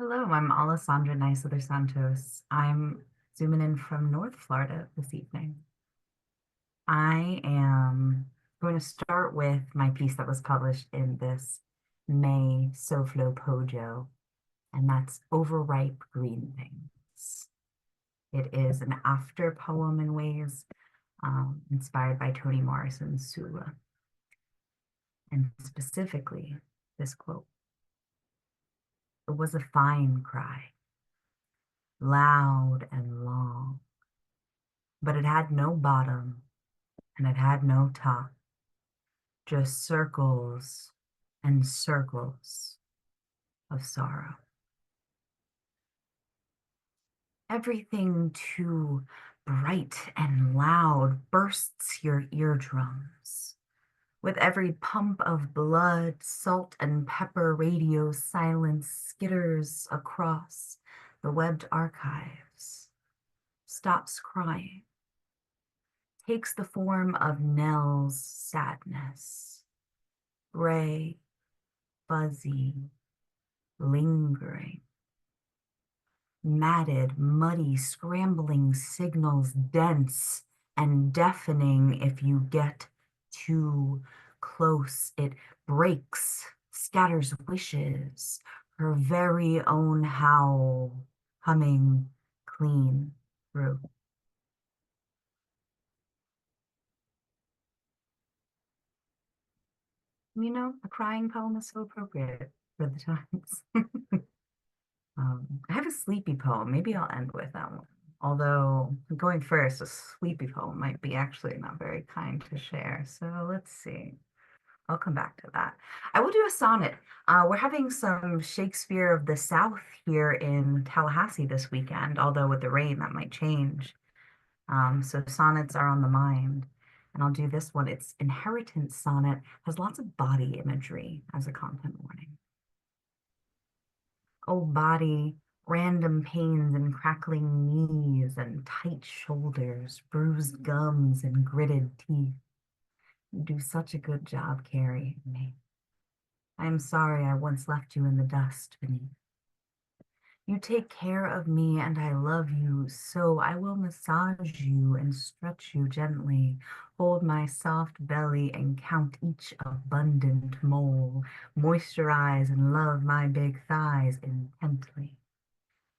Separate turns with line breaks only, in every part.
Hello, I'm Alessandra Nysether-Santos. I'm zooming in from North Florida this evening. I am going to start with my piece that was published in this May SoFloPoJo, and that's Overripe Green Things. It is an after poem in ways, inspired by Toni Morrison's Sula, and specifically this quote. It was a fine cry, loud and long, but it had no bottom and it had no top, just circles and circles of sorrow. Everything too bright and loud bursts your eardrums. With every pump of blood, salt and pepper radio silence skitters across the webbed archives, stops crying, takes the form of Nell's sadness, gray, fuzzy, lingering, matted, muddy, scrambling signals, dense and deafening if you get too close. It breaks, scatters wishes, her very own howl humming clean through. You know, a crying poem is so appropriate for the times. I have a sleepy poem. Maybe I'll end with that one. Although going first, a sleepy poem might be actually not very kind to share. So let's see. I'll come back to that. I will do a sonnet. We're having some Shakespeare of the South here in Tallahassee this weekend, although with the rain that might change. So sonnets are on the mind. And I'll do this one. It's Inheritance Sonnet, has lots of body imagery as a content warning. Oh, body, random pains and crackling knees and tight shoulders, bruised gums and gritted teeth. You do such a good job carrying me. I am sorry I once left you in the dust beneath. You take care of me and I love you, so I will massage you and stretch you gently, hold my soft belly and count each abundant mole, moisturize and love my big thighs intently.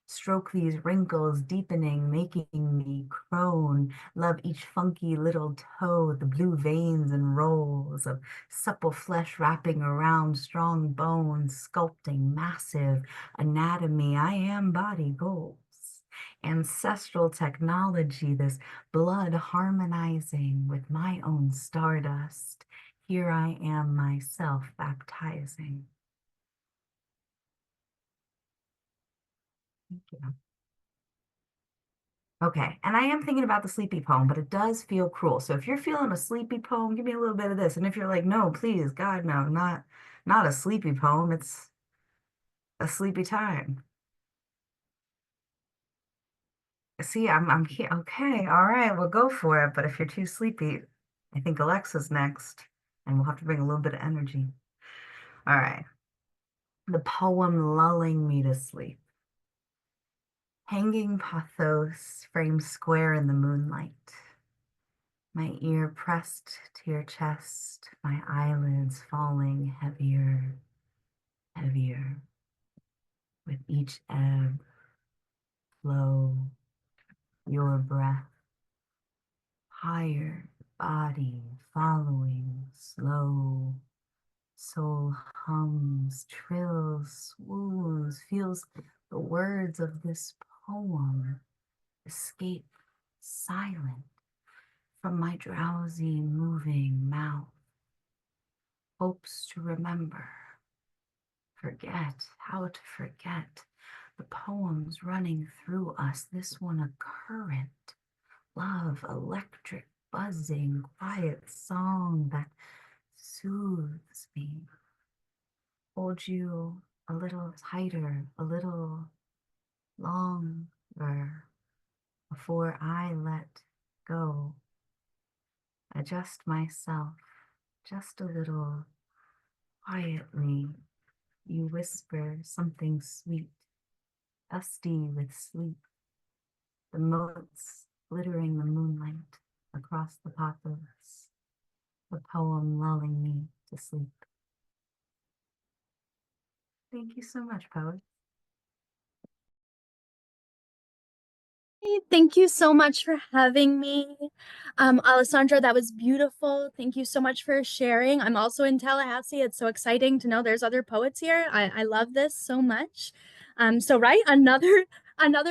Stroke these wrinkles, deepening, making me crone. Love each funky little toe, the blue veins and rolls of supple flesh wrapping around strong bones, sculpting massive anatomy. I am body goals. Ancestral technology, this blood harmonizing with my own stardust. Here I am myself baptizing. Thank you. Okay, and I am thinking about the sleepy poem, but it does feel cruel. So if you're feeling a sleepy poem, give me a little bit of this. And if you're like, no, please, God, no, not a sleepy poem. It's a sleepy time. See, I'm here. Okay, all right, we'll go for it. But if you're too sleepy, I think Alexa's next, and we'll have to bring a little bit of energy. All right, the poem lulling me to sleep. Hanging pathos framed square in the moonlight. My ear pressed to your chest, my eyelids falling heavier, heavier, with each ebb, flow, your breath, higher, body following, slow, soul hums, trills, swoons, feels the words of this poem escape silent from my drowsy, moving mouth. Hopes to remember, forget, how to forget the poems running through us, this one a current, love, electric, buzzing, quiet song that soothes me. Hold you a little tighter, a little longer before I let go. Adjust myself just a little quietly. You whisper something sweet dusty with sleep, the motes glittering the moonlight across the pothos, the poem lulling me to sleep. Thank you so much, poet.
Thank you so much for having me. Alessandra, that was beautiful. Thank you so much for sharing. I'm also in Tallahassee. It's so exciting to know there's other poets here. I love this so much. So right, another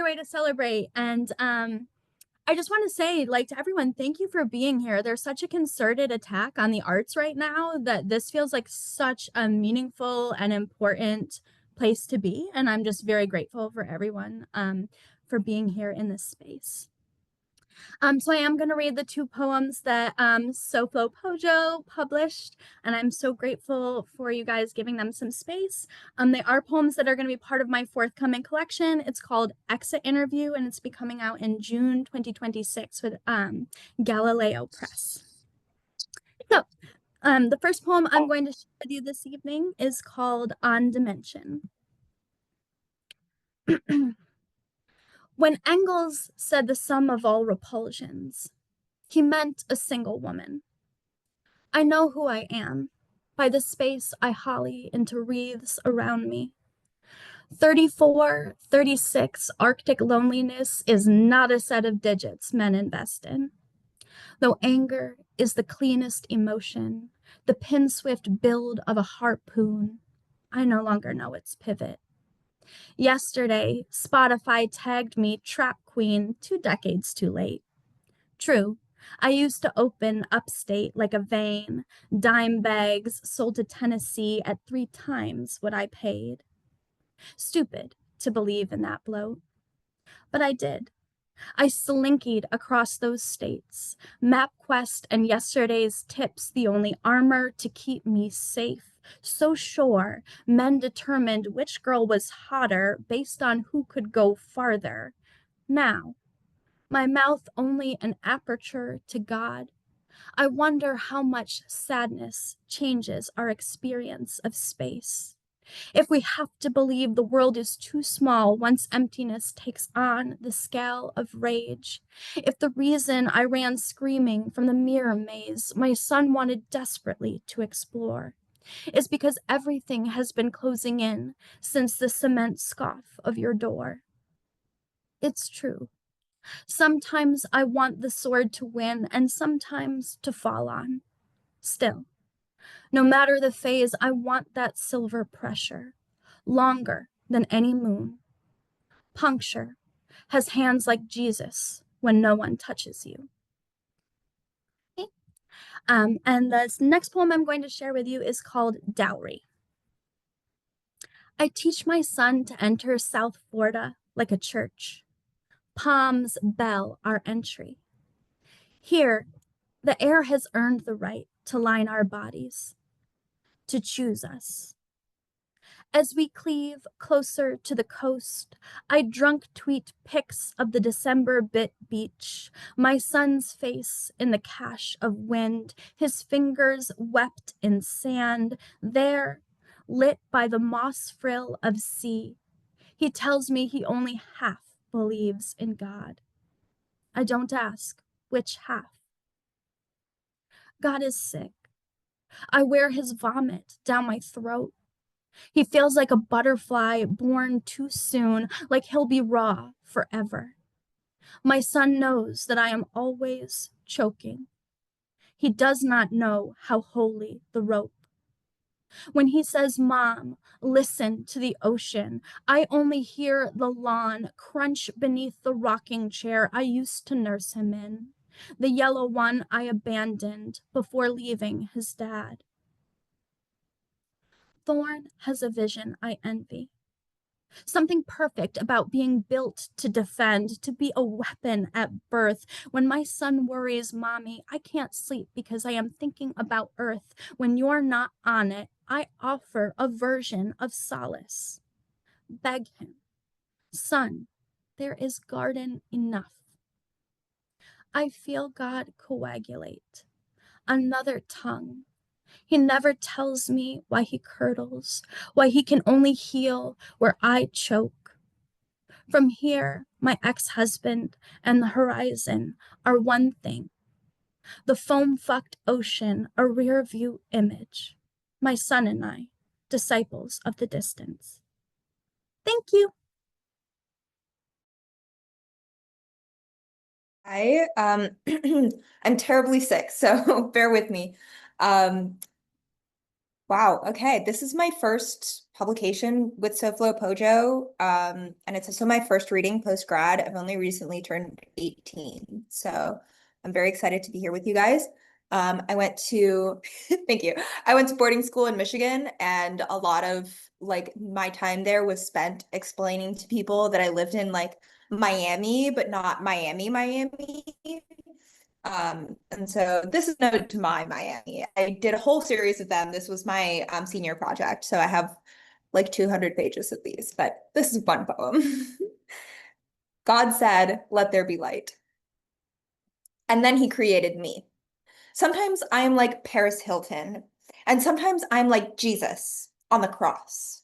way to celebrate. And I just want to say, like, to everyone, thank you for being here. There's such a concerted attack on the arts right now that this feels like such a meaningful and important place to be. And I'm just very grateful for everyone for being here in this space. So I am going to read the two poems that SoFloPoJo published, and I'm so grateful for you guys giving them some space. They are poems that are going to be part of my forthcoming collection. It's called Exit Interview, and it's be coming out in June 2026 with Galileo Press. So the first poem I'm going to share with you this evening is called On Dimension. When Engels said the sum of all repulsions, he meant a single woman. I know who I am by the space I holly into wreaths around me. 34, 36 Arctic loneliness is not a set of digits men invest in. Though anger is the cleanest emotion, the pin-swift build of a harpoon, I no longer know its pivot. Yesterday, Spotify tagged me Trap Queen 2 decades too late. True, I used to open upstate like a vein, dime bags sold to Tennessee at 3 times what I paid. Stupid to believe in that bloat. But I did. I slinkied across those states, MapQuest and yesterday's tips the only armor to keep me safe. So sure, men determined which girl was hotter based on who could go farther. Now, my mouth only an aperture to God. I wonder how much sadness changes our experience of space. If we have to believe the world is too small once emptiness takes on the scale of rage. If the reason I ran screaming from the mirror maze my son wanted desperately to explore is because everything has been closing in since the cement scoff of your door. It's true. Sometimes I want the sword to win and sometimes to fall on. Still, no matter the phase, I want that silver pressure, longer than any moon. Puncture has hands like Jesus when no one touches you. Okay. And the next poem I'm going to share with you is called Dowry. I teach my son to enter South Florida like a church. Palms bell our entry. Here, the air has earned the right to line our bodies, to choose us. As we cleave closer to the coast, I drunk tweet pics of the December bit beach, my son's face in the cache of wind, his fingers wept in sand, there, lit by the moss frill of sea. He tells me he only half believes in God. I don't ask which half. God is sick. I wear his vomit down my throat. He feels like a butterfly born too soon, like he'll be raw forever. My son knows that I am always choking. He does not know how holy the rope. When he says, Mom, listen to the ocean, I only hear the lawn crunch beneath the rocking chair I used to nurse him in, the yellow one I abandoned before leaving his dad. Thorn has a vision I envy. Something perfect about being built to defend, to be a weapon at birth. When my son worries, Mommy, I can't sleep because I am thinking about Earth. When you're not on it, I offer a version of solace. Beg him, Son, there is garden enough. I feel God coagulate. Another tongue. He never tells me why he curdles, why he can only heal where I choke. From here, my ex-husband and the horizon are one thing. The foam-fucked ocean, a rear-view image. My son and I, disciples of the distance. Thank you.
I'm terribly sick, so bear with me. Wow, okay. This is my first publication with SoFloPoJo. And it's also my first reading post-grad. I've only recently turned 18, so I'm very excited to be here with you guys. I went to, thank you. I went to boarding school in Michigan, and a lot of like my time there was spent explaining to people that I lived in like Miami, but not Miami, Miami. And so this is note to my Miami. I did a whole series of them. This was my senior project. So I have like 200 pages of these, but this is one poem. God said, "Let there be light." And then he created me. Sometimes I'm like Paris Hilton, and sometimes I'm like Jesus on the cross.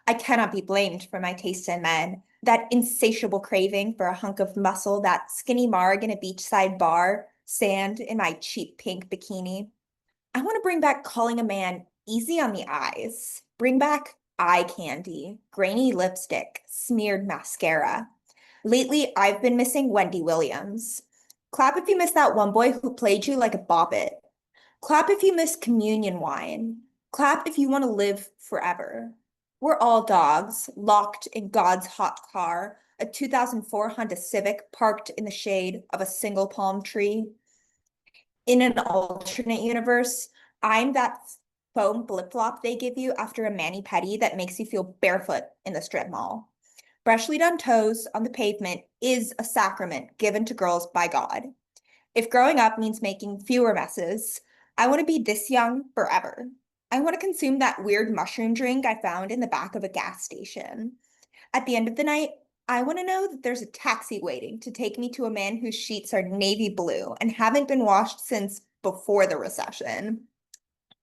I cannot be blamed for my taste in men, that insatiable craving for a hunk of muscle, that skinny marg in a beachside bar, sand in my cheap pink bikini. I want to bring back calling a man easy on the eyes. Bring back eye candy, grainy lipstick, smeared mascara. Lately, I've been missing Wendy Williams. Clap if you miss that one boy who played you like a boppet. Clap if you miss communion wine. Clap if you want to live forever. We're all dogs, locked in God's hot car, a 2004 Honda Civic parked in the shade of a single palm tree. In an alternate universe, I'm that foam flip-flop they give you after a mani-pedi that makes you feel barefoot in the strip mall. Freshly done toes on the pavement is a sacrament given to girls by God. If growing up means making fewer messes, I want to be this young forever. I want to consume that weird mushroom drink I found in the back of a gas station. At the end of the night, I want to know that there's a taxi waiting to take me to a man whose sheets are navy blue and haven't been washed since before the recession.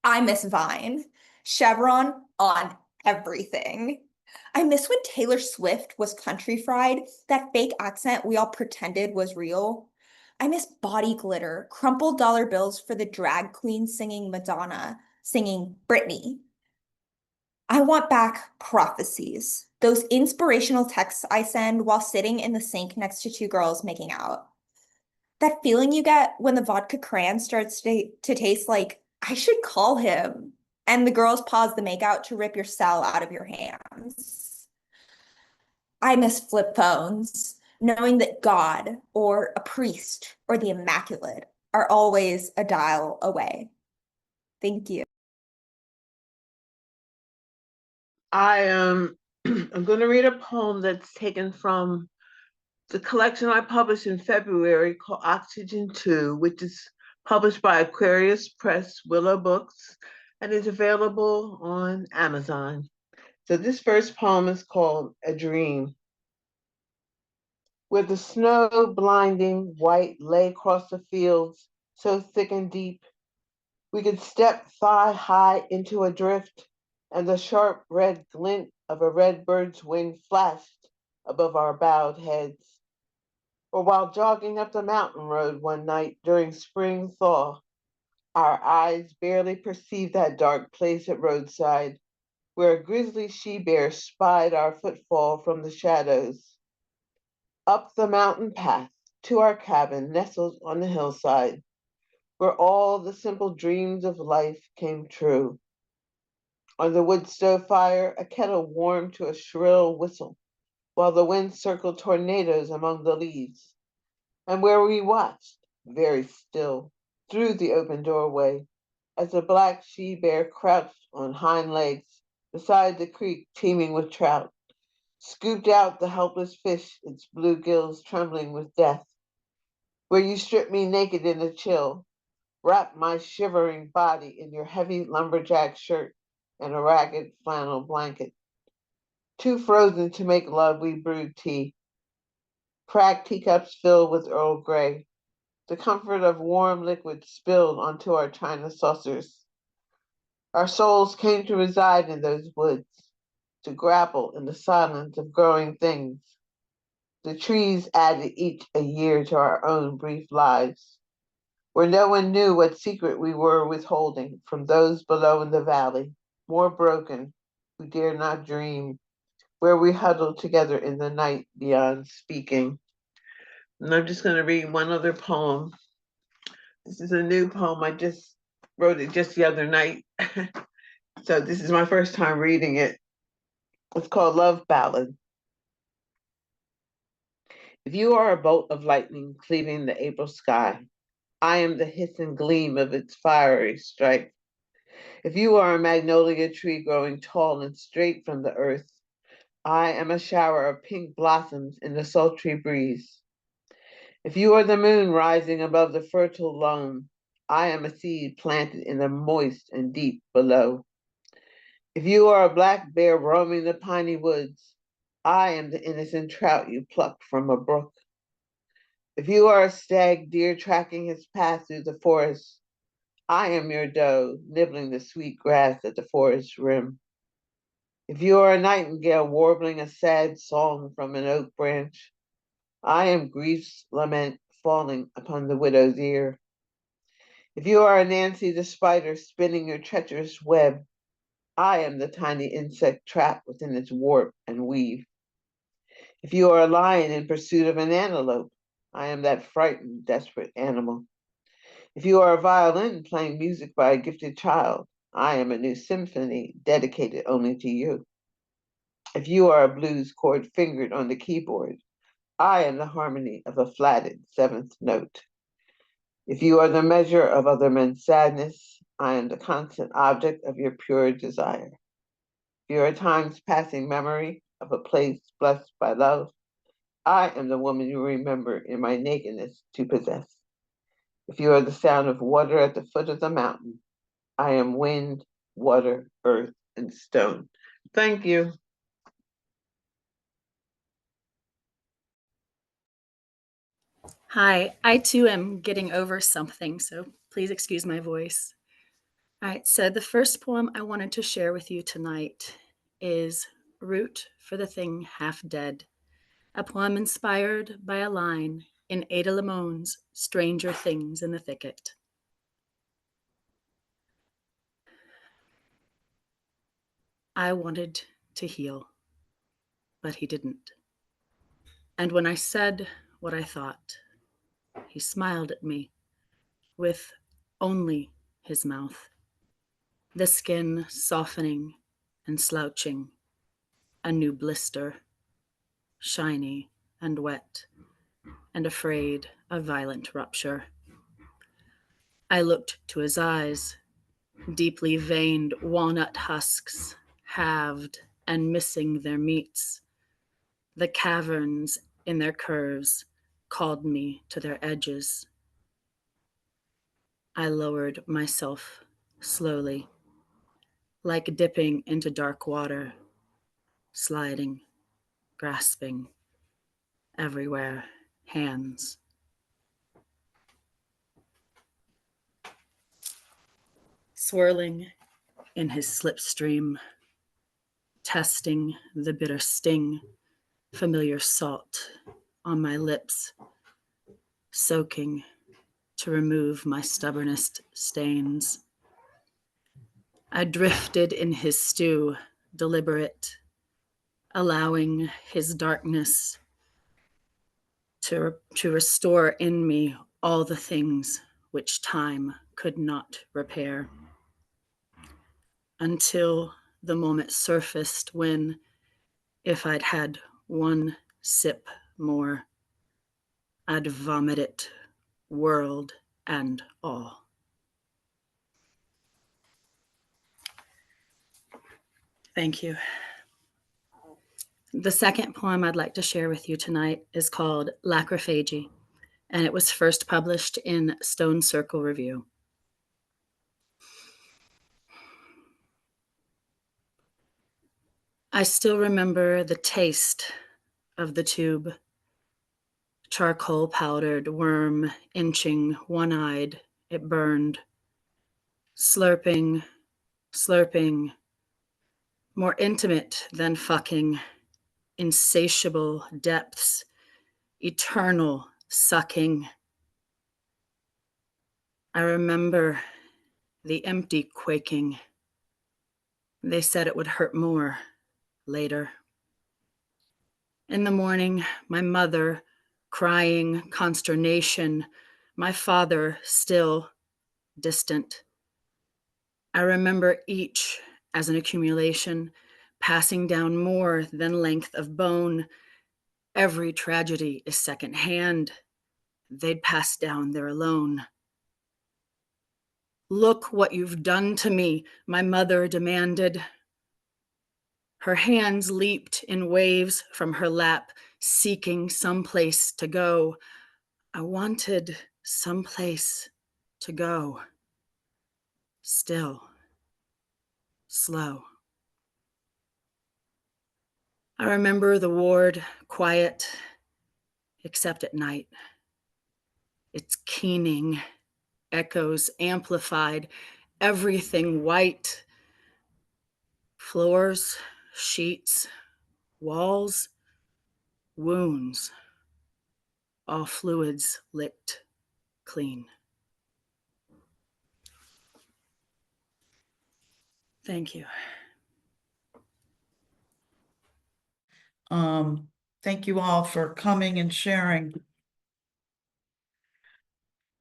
I miss Vine. Chevron on everything. I miss when Taylor Swift was country fried, that fake accent we all pretended was real. I miss body glitter, crumpled dollar bills for the drag queen singing Madonna, singing Britney. I want back prophecies, those inspirational texts I send while sitting in the sink next to two girls making out. That feeling you get when the vodka crayon starts to taste like, I should call him, and the girls pause the makeout to rip your cell out of your hands. I miss flip phones, knowing that God or a priest or the Immaculate are always a dial away. Thank you.
I'm going to read a poem that's taken from the collection I published in February called Oxygen 2, which is published by Aquarius Press Willow Books and is available on Amazon. So this first poem is called A Dream. Where the snow blinding white lay across the fields, so thick and deep, we could step thigh high into a drift, and the sharp red glint of a red bird's wing flashed above our bowed heads. Or while jogging up the mountain road one night during spring thaw, our eyes barely perceived that dark place at roadside, where a grizzly she-bear spied our footfall from the shadows. Up the mountain path to our cabin nestled on the hillside, where all the simple dreams of life came true. On the wood stove fire, a kettle warmed to a shrill whistle, while the wind circled tornadoes among the leaves, and where we watched, very still, through the open doorway, as the black she-bear crouched on hind legs beside the creek teeming with trout, scooped out the helpless fish, its blue gills trembling with death, where you stripped me naked in the chill, wrapped my shivering body in your heavy lumberjack shirt and a ragged flannel blanket. Too frozen to make love, we brewed tea, cracked teacups filled with Earl Grey, the comfort of warm liquid spilled onto our china saucers. Our souls came to reside in those woods, to grapple in the silence of growing things, The trees added each a year to our own brief lives, where no one knew what secret we were withholding from those below in the valley, more broken, who dare not dream, where we huddled together in the night beyond speaking. And I'm just going to read one other poem. This is a new poem. I just wrote it just the other night. So this is my first time reading it. It's called Love Ballad. If you are a bolt of lightning cleaving the April sky, I am the hiss and gleam of its fiery stripe. If you are a magnolia tree growing tall and straight from the earth, I am a shower of pink blossoms in the sultry breeze. If you are the moon rising above the fertile loam, I am a seed planted in the moist and deep below. If you are a black bear roaming the piney woods, I am the innocent trout you pluck from a brook. If you are a stag deer tracking his path through the forest, I am your doe nibbling the sweet grass at the forest rim. If you are a nightingale warbling a sad song from an oak branch, I am grief's lament falling upon the widow's ear. If you are a Nancy the spider spinning your treacherous web, I am the tiny insect trapped within its warp and weave. If you are a lion in pursuit of an antelope, I am that frightened, desperate animal. If you are a violin playing music by a gifted child, I am a new symphony dedicated only to you. If you are a blues chord fingered on the keyboard, I am the harmony of a flatted seventh note. If you are the measure of other men's sadness, I am the constant object of your pure desire. If you are time's passing memory of a place blessed by love, I am the woman you remember in my nakedness to possess. If you are the sound of water at the foot of the mountain, I am wind, water, earth, and stone. Thank you.
Hi, I too am getting over something, so please excuse my voice. All right, so the first poem I wanted to share with you tonight is Root for the Thing Half Dead, a poem inspired by a line in Ada Lemone's Stranger Things in the Thicket. I wanted to heal, but he didn't. And when I said what I thought, he smiled at me with only his mouth, the skin softening and slouching, a new blister, shiny and wet, and afraid of violent rupture. I looked to his eyes, deeply veined walnut husks, halved and missing their meats. The caverns in their curves called me to their edges. I lowered myself slowly, like dipping into dark water, sliding, grasping, everywhere, hands. Swirling in his slipstream, testing the bitter sting, familiar salt on my lips, soaking to remove my stubbornest stains. I drifted in his stew, deliberate, allowing his darkness to restore in me all the things which time could not repair. Until the moment surfaced when, if I'd had one sip more, I'd vomit it, world and all. Thank you. The second poem I'd like to share with you tonight is called Lacrophagy, and it was first published in Stone Circle Review. I still remember the taste of the tube, charcoal powdered worm inching one-eyed, it burned, slurping, slurping, more intimate than fucking, insatiable depths eternal sucking. I remember the empty quaking. They said it would hurt more later. In the morning, my mother crying consternation, my father still distant. I remember each as an accumulation, passing down more than length of bone. Every tragedy is secondhand. They'd pass down there alone. Look what you've done to me, my mother demanded. Her hands leaped in waves from her lap, seeking some place to go. I wanted some place to go. Still, slow. I remember the ward, quiet, except at night. Its keening echoes amplified, everything white. Floors, sheets, walls, wounds, all fluids licked clean. Thank you.
Thank you all for coming and sharing.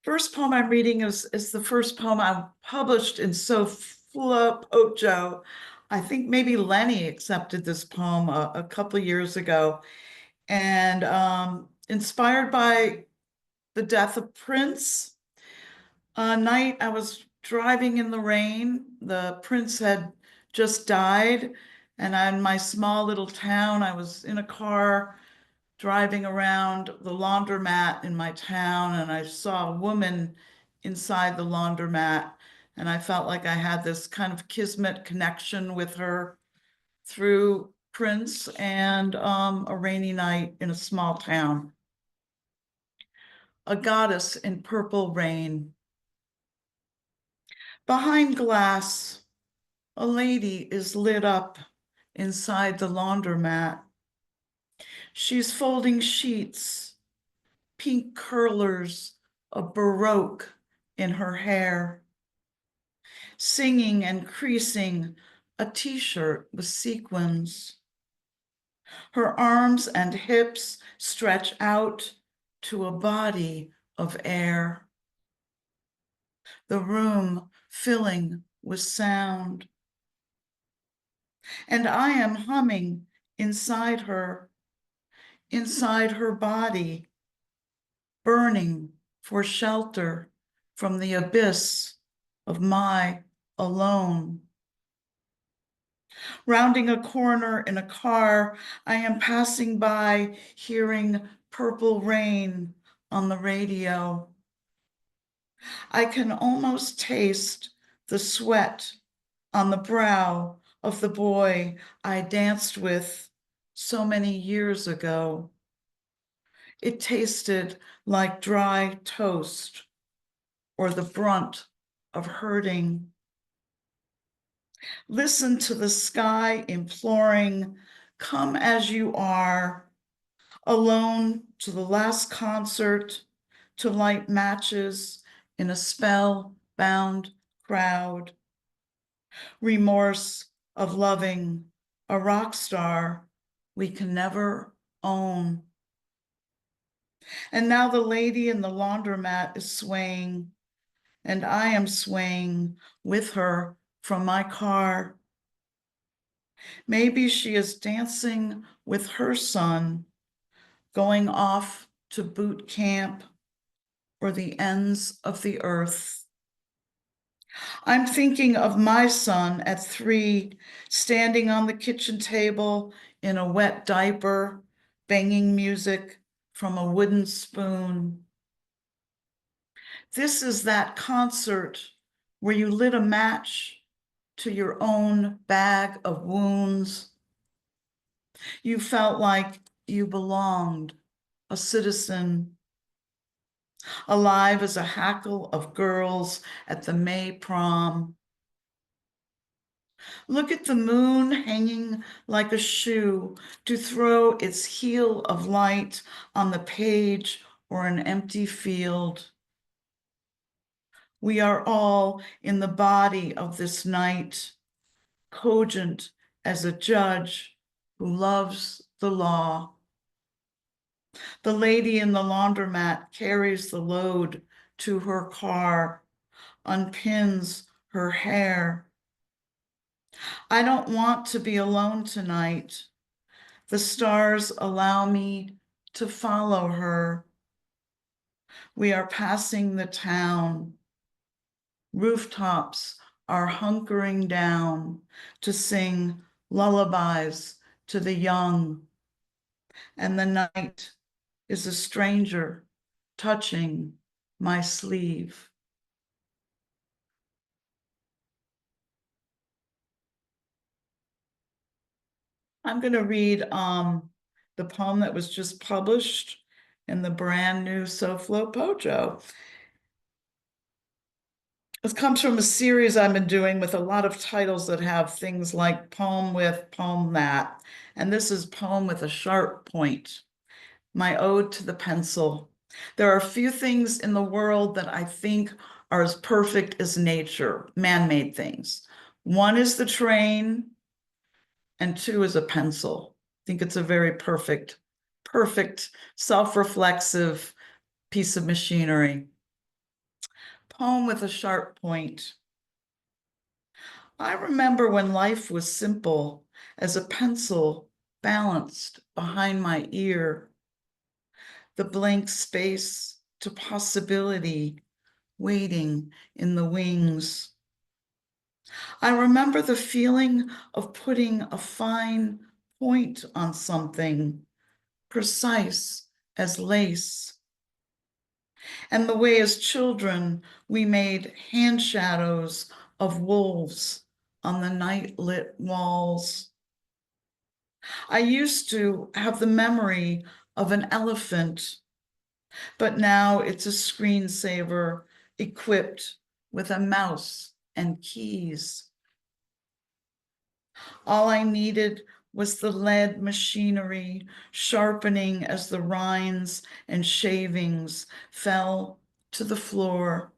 First poem I'm reading is the first poem I published in SoFloPoJo. I think maybe Lenny accepted this poem a couple years ago. And inspired by the death of Prince. A night I was driving in the rain. The Prince had just died. And in my small little town, I was in a car driving around the laundromat in my town, and I saw a woman inside the laundromat, and I felt like I had this kind of kismet connection with her through Prince and a rainy night in a small town. A goddess in purple rain. Behind glass, a lady is lit up inside the laundromat. She's folding sheets, pink curlers of Baroque in her hair, singing and creasing a t-shirt with sequins. Her arms and hips stretch out to a body of air. The room filling with sound. And I am humming inside her body, burning for shelter from the abyss of my alone. Rounding a corner in a car, I am passing by, hearing Purple Rain on the radio. I can almost taste the sweat on the brow of the boy I danced with so many years ago. It tasted like dry toast or the brunt of hurting. Listen to the sky imploring, come as you are, alone to the last concert, to light matches in a spell-bound crowd. Remorse of loving a rock star we can never own. And now the lady in the laundromat is swaying, and I am swaying with her from my car. Maybe she is dancing with her son, going off to boot camp or the ends of the earth. I'm thinking of my son at 3, standing on the kitchen table in a wet diaper, banging music from a wooden spoon. This is that concert where you lit a match to your own bag of wounds. You felt like you belonged, a citizen, alive as a hackle of girls at the May prom. Look at the moon hanging like a shoe to throw its heel of light on the page or an empty field. We are all in the body of this night, cogent as a judge who loves the law. The lady in the laundromat carries the load to her car, unpins her hair. I don't want to be alone tonight. The stars allow me to follow her. We are passing the town. Rooftops are hunkering down to sing lullabies to the young. And the night is a stranger touching my sleeve. I'm going to read the poem that was just published in the brand new SoFloPoJo. It comes from a series I've been doing with a lot of titles that have things like poem with, poem that, and this is poem with a sharp point. My ode to the pencil. There are few things in the world that I think are as perfect as nature, man-made things. One is the train, and two is a pencil. I think it's a very perfect, self-reflexive piece of machinery. Poem with a sharp point. I remember when life was simple as a pencil balanced behind my ear. The blank space to possibility waiting in the wings. I remember the feeling of putting a fine point on something, precise as lace. And the way as children we made hand shadows of wolves on the night-lit walls. I used to have the memory of an elephant, but now it's a screensaver equipped with a mouse and keys. All I needed was the lead machinery sharpening as the rinds and shavings fell to the floor.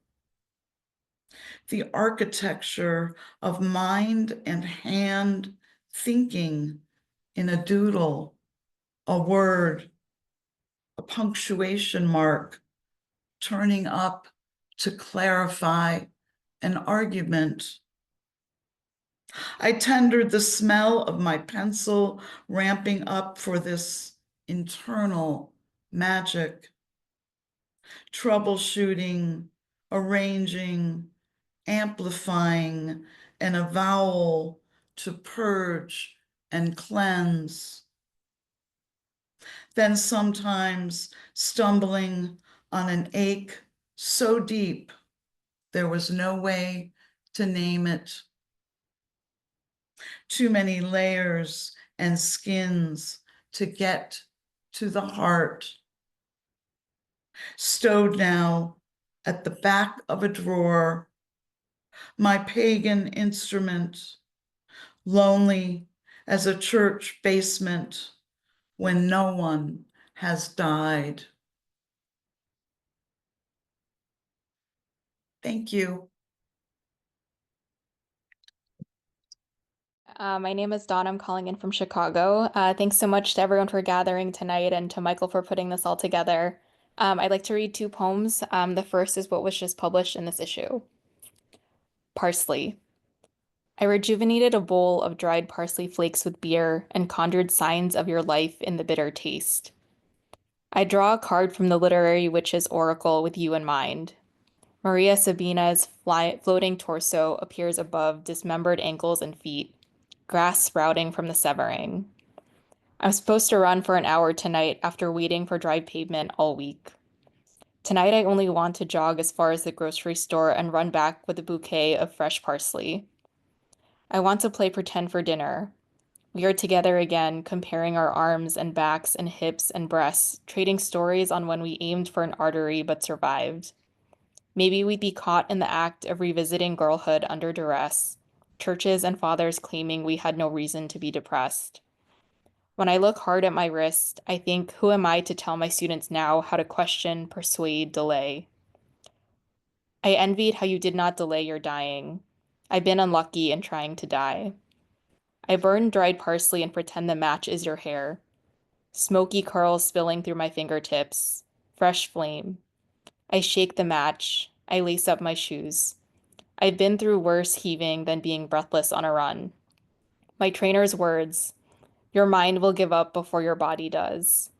The architecture of mind and hand thinking in a doodle, a word, a punctuation mark, turning up to clarify an argument. I tendered the smell of my pencil, ramping up for this internal magic. Troubleshooting, arranging, amplifying an avowal to purge and cleanse. Then sometimes stumbling on an ache so deep there was no way to name it. Too many layers and skins to get to the heart. Stowed now at the back of a drawer, my pagan instrument, lonely as a church basement when no one has died. Thank you.
My name is Dawn. I'm calling in from Chicago. Thanks so much to everyone for gathering tonight and to Michael for putting this all together. I'd like to read two poems. The first is what was just published in this issue. Parsley. I rejuvenated a bowl of dried parsley flakes with beer and conjured signs of your life in the bitter taste. I draw a card from the literary witch's oracle with you in mind. Maria Sabina's floating torso appears above dismembered ankles and feet, grass sprouting from the severing. I'm supposed to run for an hour tonight after waiting for dry pavement all week. Tonight I only want to jog as far as the grocery store and run back with a bouquet of fresh parsley. I want to play pretend for dinner. We are together again, comparing our arms and backs and hips and breasts, trading stories on when we aimed for an artery but survived. Maybe we'd be caught in the act of revisiting girlhood under duress. churches and fathers claiming we had no reason to be depressed. When I look hard at my wrist, I think, who am I to tell my students now how to question, persuade, delay? I envied how you did not delay your dying. I've been unlucky in trying to die. I burn dried parsley and pretend the match is your hair. Smoky curls spilling through my fingertips. Fresh flame. I shake the match. I lace up my shoes. I've been through worse heaving than being breathless on a run. My trainer's words, your mind will give up before your body does.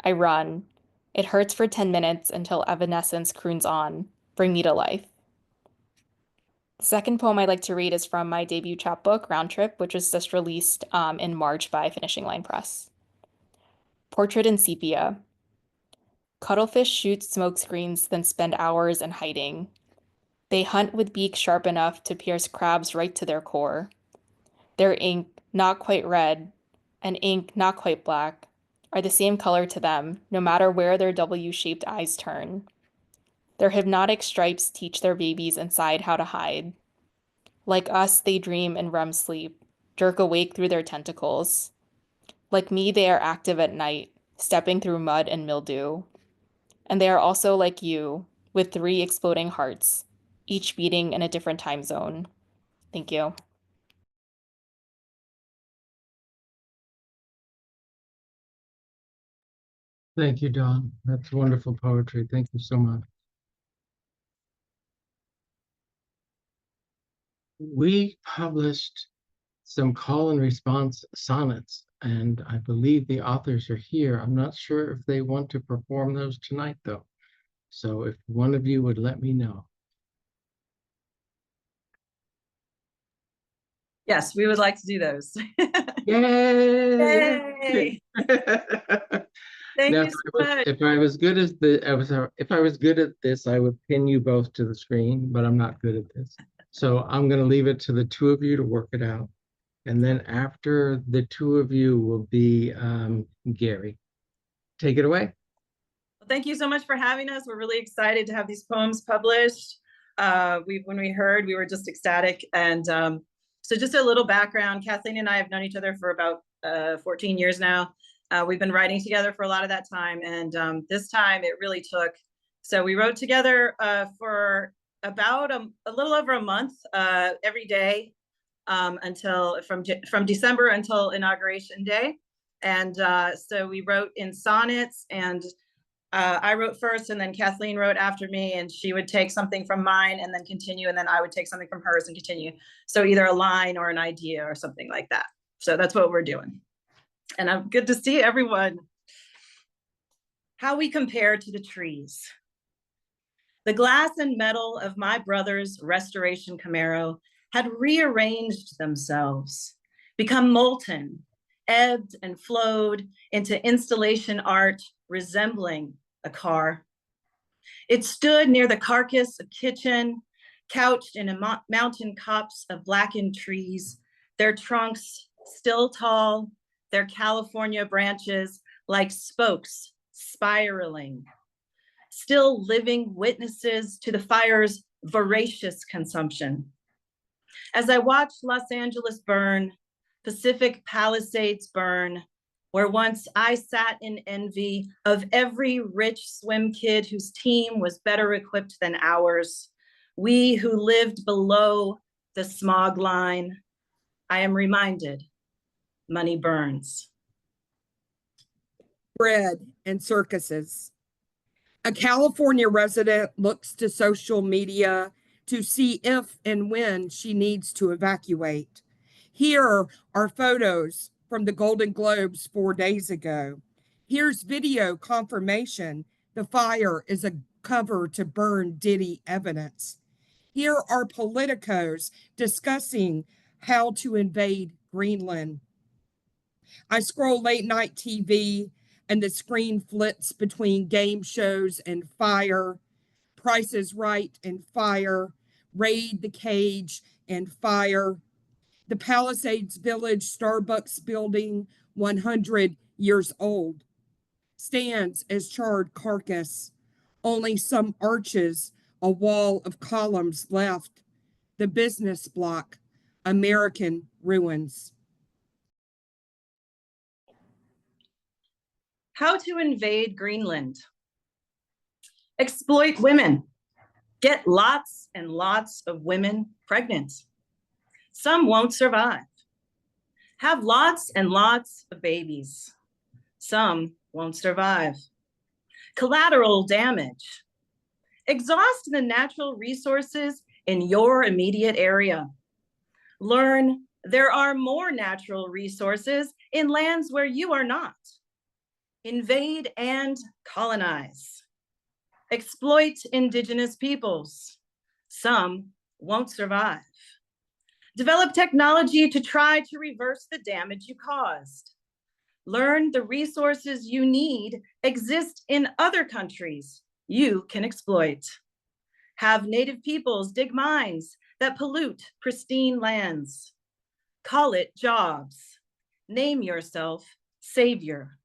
I run. It hurts for 10 minutes until Evanescence croons on, bring me to life. The second poem I'd like to read is from my debut chapbook, Round Trip, which was just released in March by Finishing Line Press. Portrait in Sepia. Cuttlefish shoot smoke screens, then spend hours in hiding. They hunt with beaks sharp enough to pierce crabs right to their core. Their ink, not quite red, and ink not quite black, are the same color to them, no matter where their W-shaped eyes turn. Their hypnotic stripes teach their babies inside how to hide. Like us, they dream in REM sleep, jerk awake through their tentacles. Like me, they are active at night, stepping through mud and mildew. And they are also like you, with 3 exploding hearts, each beating in a different time zone. Thank you.
Thank you, Dawn. That's wonderful poetry. Thank you so much. We published some call and response sonnets, and I believe the authors are here. I'm not sure if they want to perform those tonight, though. So if one of you would let me know.
Yes, we would like to do those.
Yay!
Yay! Thank
Now,
you so much.
if I was good as if I was good at this, I would pin you both to the screen, but I'm not good at this. So I'm going to leave it to the 2 of you to work it out. And then after the 2 of you will be Gary. Take it away.
Well, thank you so much for having us. We're really excited to have these poems published. When we heard, we were just ecstatic. And so just a little background, Kathleen and I have known each other for about 14 years now. We've been writing together for a lot of that time. And this time it really took. So we wrote together for about a little over a month every day until from December until Inauguration Day. And so we wrote in sonnets, and I wrote first, and then Kathleen wrote after me, and she would take something from mine and then continue, and then I would take something from hers and continue. So either a line or an idea or something like that. So that's what we're doing. And I'm good to see everyone. How we compare to the trees. The glass and metal of my brother's Restoration Camaro had rearranged themselves, become molten, ebbed and flowed into installation art resembling a car. It stood near the carcass of kitchen, couched in a mountain copse of blackened trees, their trunks still tall, their California branches like spokes spiraling, still living witnesses to the fire's voracious consumption. As I watched Los Angeles burn, Pacific Palisades burn, where once I sat in envy of every rich swim kid whose team was better equipped than ours, we who lived below the smog line, I am reminded, money burns.
Bread and circuses. A California resident looks to social media to see if and when she needs to evacuate. Here are photos from the Golden Globes 4 days ago. Here's video confirmation the fire is a cover to burn Diddy evidence. Here are politicos discussing how to invade Greenland. I scroll late night TV and the screen flips between game shows and fire, Price is Right and fire, Raid the Cage and fire. The Palisades Village Starbucks building, 100 years old, stands as charred carcass. Only some arches, a wall of columns left. The business block, American ruins.
How to invade Greenland. Exploit women. Get lots and lots of women pregnant. Some won't survive. Have lots and lots of babies. Some won't survive. Collateral damage. Exhaust the natural resources in your immediate area. Learn there are more natural resources in lands where you are not. Invade and colonize. Exploit indigenous peoples. Some won't survive. Develop technology to try to reverse the damage you caused. Learn the resources you need exist in other countries you can exploit. Have native peoples dig mines that pollute pristine lands. Call it jobs. Name yourself savior.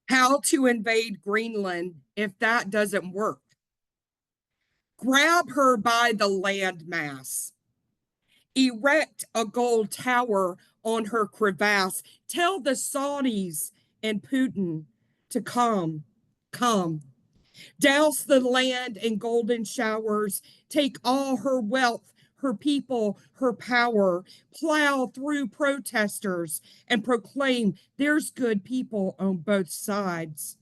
How to invade Greenland if that doesn't work. Grab her by the landmass. Erect a gold tower on her crevasse. Tell the Saudis and Putin to come. Douse the land in golden showers. Take all her wealth, her people, her power. Plow through protesters and proclaim there's good people on both sides.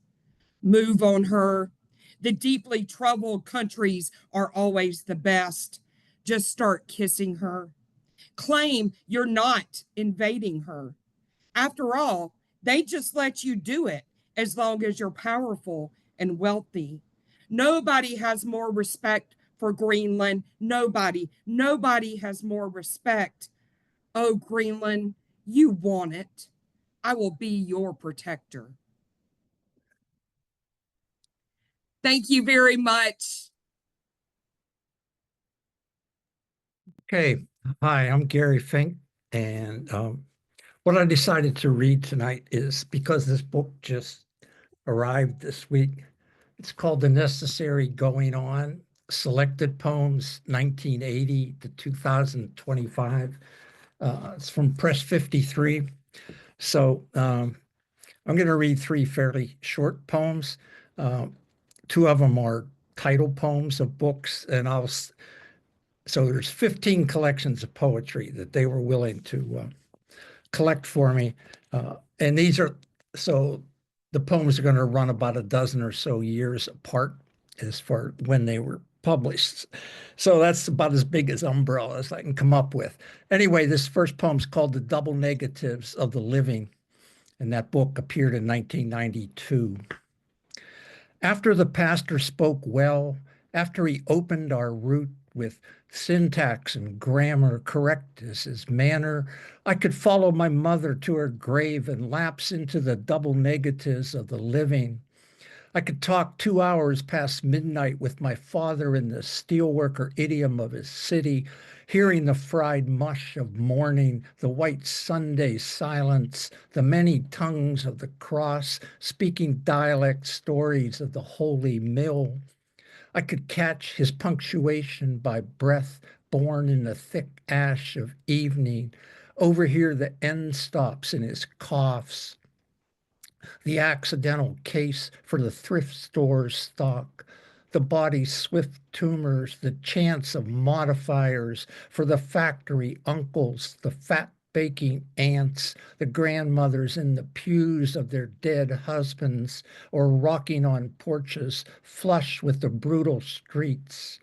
Move on her. The deeply troubled countries are always the best. Just start kissing her. Claim you're not invading her. After all, they just let you do it as long as you're powerful and wealthy. Nobody has more respect for Greenland. Nobody has more respect. Oh, Greenland, you want it. I will be your protector. Thank you very much.
Okay, hi, I'm Gary Fincke, and what I decided to read tonight is because this book just arrived this week. It's called The Necessary Going On, Selected Poems 1980 to 2025. It's from Press 53. So I'm going to read 3 fairly short poems. 2 of them are title poems of books, and so there's 15 collections of poetry that they were willing to collect for me. And these are, so the poems are going to run about a dozen or so years apart as far when they were published. So that's about as big as umbrella as I can come up with. Anyway, this first poem is called The Double Negatives of the Living, and that book appeared in 1992. After the pastor spoke well, after he opened our route with syntax and grammar correct as his manner, I could follow my mother to her grave and lapse into the double negatives of the living. I could talk 2 hours past midnight with my father in the steelworker idiom of his city, hearing the fried mush of morning, the white Sunday silence, the many tongues of the cross, speaking dialect stories of the holy mill. I could catch his punctuation by breath born in the thick ash of evening, overhear the end stops in his coughs, the accidental case for the thrift store's stock, the body's swift tumors, the chance of modifiers for the factory uncles, the fat baking aunts, the grandmothers in the pews of their dead husbands, or rocking on porches flush with the brutal streets.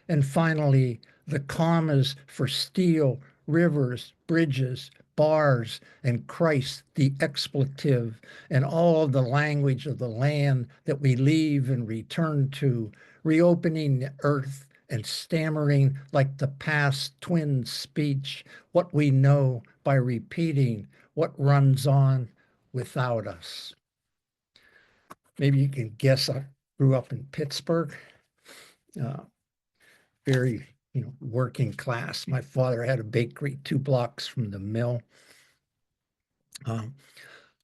And finally, the commas for steel, rivers, bridges, bars, and Christ, the expletive, and all the language of the land that we leave and return to, reopening the earth and stammering like the past twin speech, what we know by repeating what runs on without us. Maybe you can guess I grew up in Pittsburgh, very working class. My father had a bakery 2 blocks from the mill.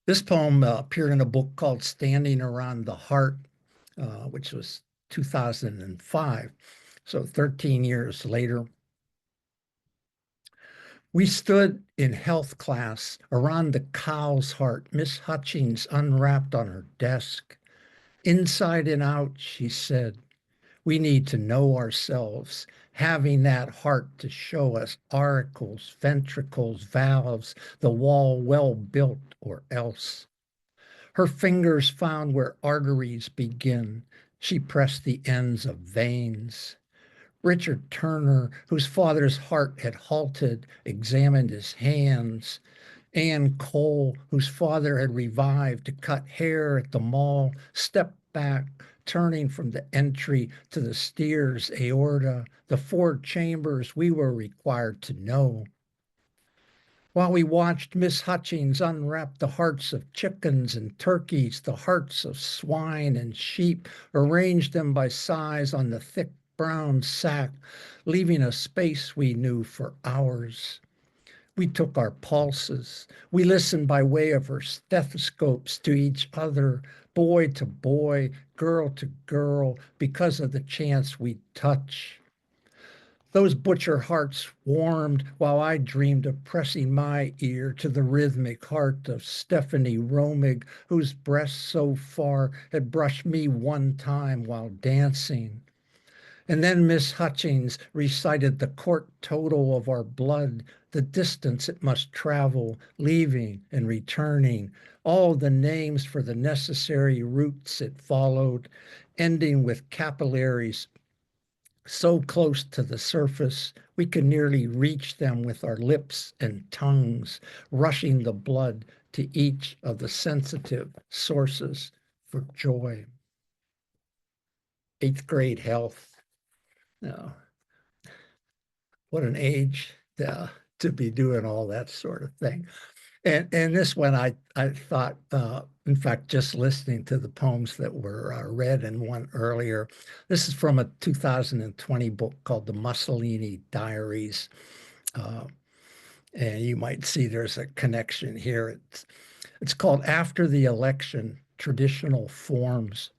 This poem appeared in a book called Standing Around the Heart, which was 2005. So 13 years later. We stood in health class around the cow's heart Miss Hutchings unwrapped on her desk. Inside and out, she said, we need to know ourselves, having that heart to show us auricles, ventricles, valves, the wall well built or else. Her fingers found where arteries begin. She pressed the ends of veins. Richard Turner, whose father's heart had halted, examined his hands. Ann Cole, whose father had revived to cut hair at the mall, stepped back, turning from the entry to the steer's aorta, the 4 chambers we were required to know. While we watched Miss Hutchings unwrap the hearts of chickens and turkeys, the hearts of swine and sheep, arrange them by size on the thick brown sack, leaving a space we knew for hours. We took our pulses. We listened by way of her stethoscopes to each other, boy to boy, girl to girl, because of the chance we'd touch. Those butcher hearts warmed while I dreamed of pressing my ear to the rhythmic heart of Stephanie Romig, whose breast so far had brushed me one time while dancing. And then Miss Hutchings recited the court total of our blood, the distance it must travel, leaving and returning, all the names for the necessary routes it followed, ending with capillaries so close to the surface we could nearly reach them with our lips and tongues, rushing the blood to each of the sensitive sources for joy. 8th grade health. Now, what an age to be doing all that sort of thing. And this one, I thought, in fact, just listening to the poems that were read and one earlier, this is from a 2020 book called The Mussolini Diaries. And you might see there's a connection here. It's called After the Election, Traditional Forms.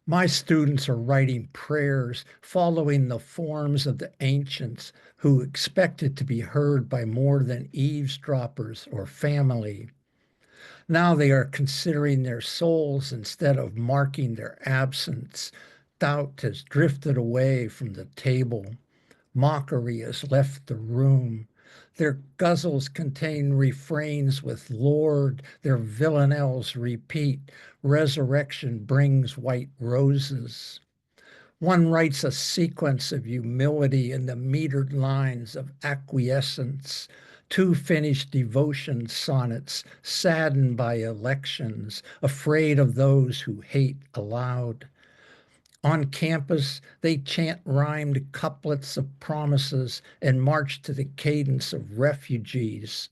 My students are writing prayers following the forms of the ancients who expected to be heard by more than eavesdroppers or family. Now they are considering their souls instead of marking their absence. Doubt has drifted away from the table. Mockery has left the room. Their guzzles contain refrains with Lord, their villanelles repeat, resurrection brings white roses. One writes a sequence of humility in the metered lines of acquiescence, 2 finished devotion sonnets, saddened by elections, afraid of those who hate aloud. On campus, they chant rhymed couplets of promises and march to the cadence of refugees.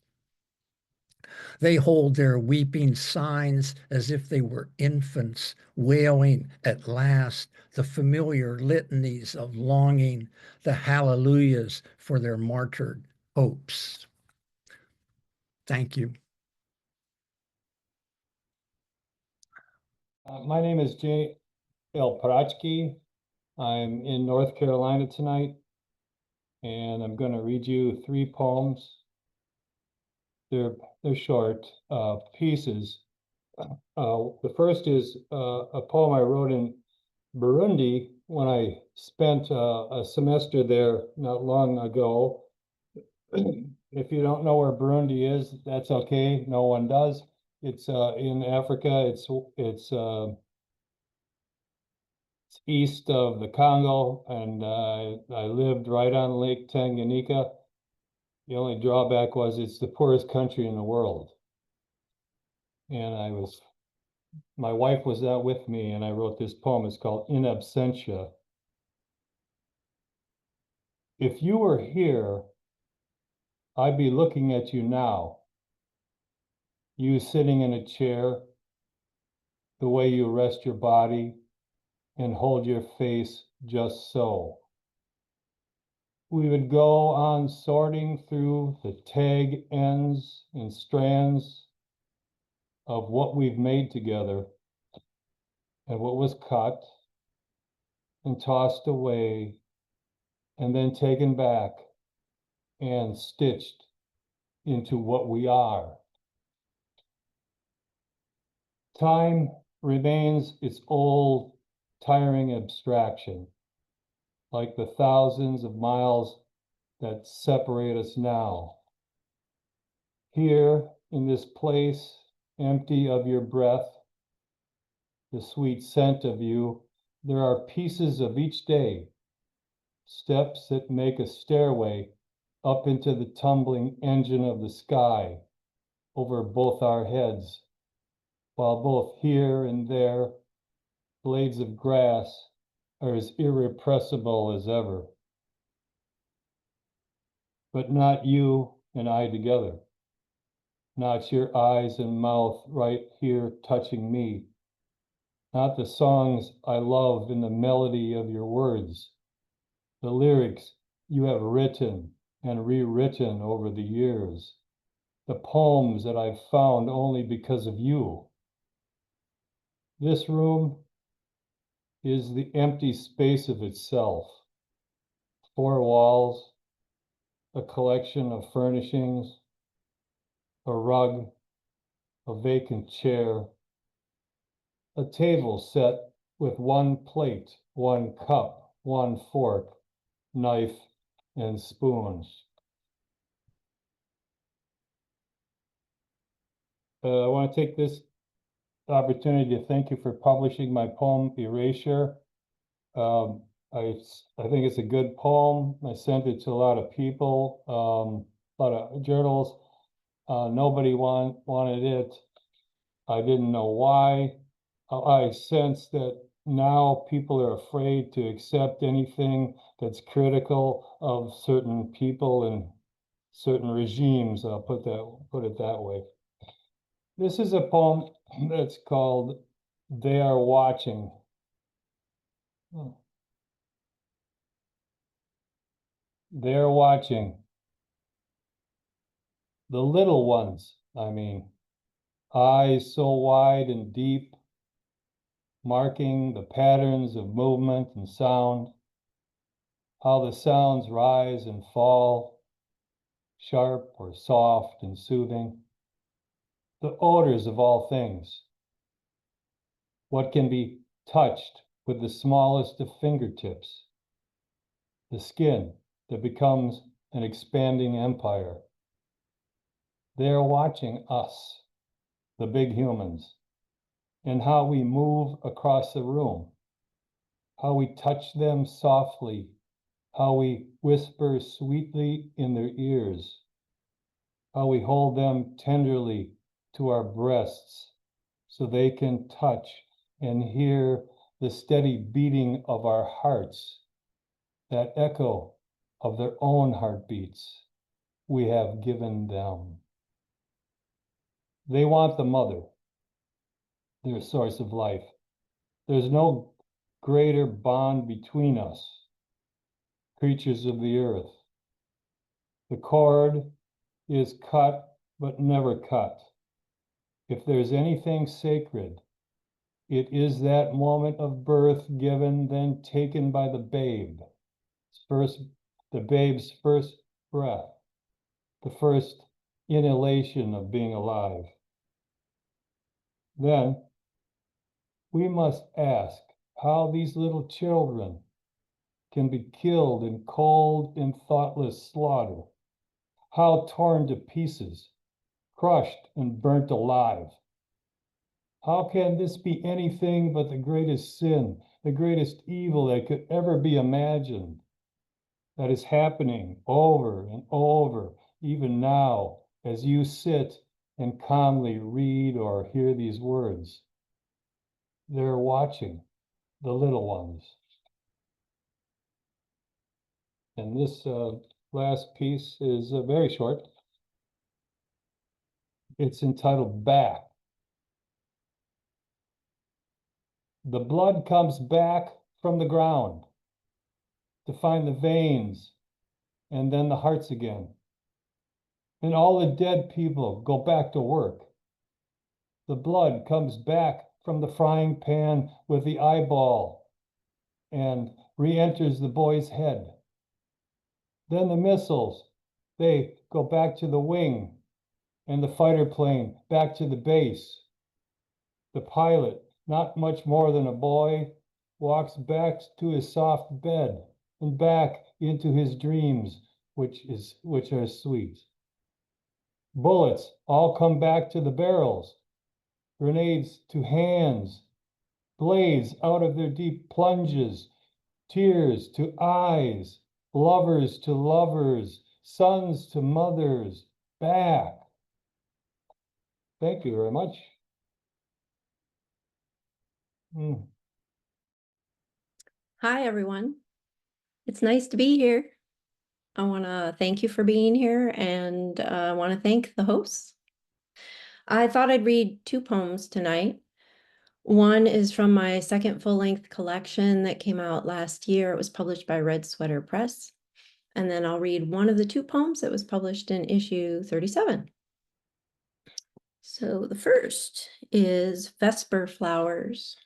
They hold their weeping signs as if they were infants, wailing at last the familiar litanies of longing, the hallelujahs for their martyred hopes. Thank you.
My name is Pracki. I'm in North Carolina tonight, and I'm going to read you 3 poems. They're short pieces. The first is a poem I wrote in Burundi when I spent a semester there not long ago. If you don't know where Burundi is, that's okay. No one does. It's in Africa. It's east of the Congo, and I lived right on Lake Tanganyika. The only drawback was it's the poorest country in the world. And my wife was out with me, and I wrote this poem. It's called In Absentia. If you were here, I'd be looking at you now. You sitting in a chair, the way you rest your body and hold your face just so. We would go on sorting through the tag ends and strands of what we've made together and what was cut and tossed away and then taken back and stitched into what we are. Time remains its old, tiring abstraction, like the thousands of miles that separate us now. Here, in this place, empty of your breath, the sweet scent of you, there are pieces of each day, steps that make a stairway up into the tumbling engine of the sky over both our heads, while both here and there, blades of grass are as irrepressible as ever. But not you and I together, not your eyes and mouth right here touching me, not the songs I love in the melody of your words, the lyrics you have written and rewritten over the years, the poems that I've found only because of you. This room is the empty space of itself. 4 walls, a collection of furnishings, a rug, a vacant chair, a table set with 1 plate, 1 cup, 1 fork, knife, and spoon. I want to take this opportunity to thank you for publishing my poem, Erasure. I think it's a good poem. I sent it to a lot of people, a lot of journals. Nobody wanted it. I didn't know why. I sense that now people are afraid to accept anything that's critical of certain people and certain regimes. I'll put it that way. This is a poem that's called They Are Watching. They're watching. The little ones, I mean, eyes so wide and deep, marking the patterns of movement and sound, how the sounds rise and fall, sharp or soft and soothing, the odors of all things, what can be touched with the smallest of fingertips, the skin that becomes an expanding empire. They're watching us, the big humans, and how we move across the room, how we touch them softly, how we whisper sweetly in their ears, how we hold them tenderly to our breasts so they can touch and hear the steady beating of our hearts, that echo of their own heartbeats we have given them. They want the mother, their source of life. There's no greater bond between us, creatures of the earth. The cord is cut but never cut. If there's anything sacred, it is that moment of birth given, then taken by the babe. The babe's first breath, the first inhalation of being alive. Then we must ask how these little children can be killed in cold and thoughtless slaughter, how torn to pieces, crushed and burnt alive. How can this be anything but the greatest sin, the greatest evil that could ever be imagined, that is happening over and over, even now, as you sit and calmly read or hear these words? They're watching, the little ones. And this last piece is very short. It's entitled Bach. The blood comes back from the ground to find the veins and then the hearts again. And all the dead people go back to work. The blood comes back from the frying pan with the eyeball and re-enters the boy's head. Then the missiles They go back to the wing and the fighter plane back to the base. The pilot, not much more than a boy, walks back to his soft bed and back into his dreams, which are sweet. Bullets all come back to the barrels, grenades to hands, blades out of their deep plunges, tears to eyes, lovers to lovers, sons to mothers, back. Thank you very much.
Hi, everyone. It's nice to be here. I want to thank you for being here, and I want to thank the hosts. I thought I'd read two poems tonight. One is from my second full-length collection that came out last year. It was published by Red Sweater Press. And then I'll read one of the two poems that was published in issue 37. So the first is Vesper Flowers.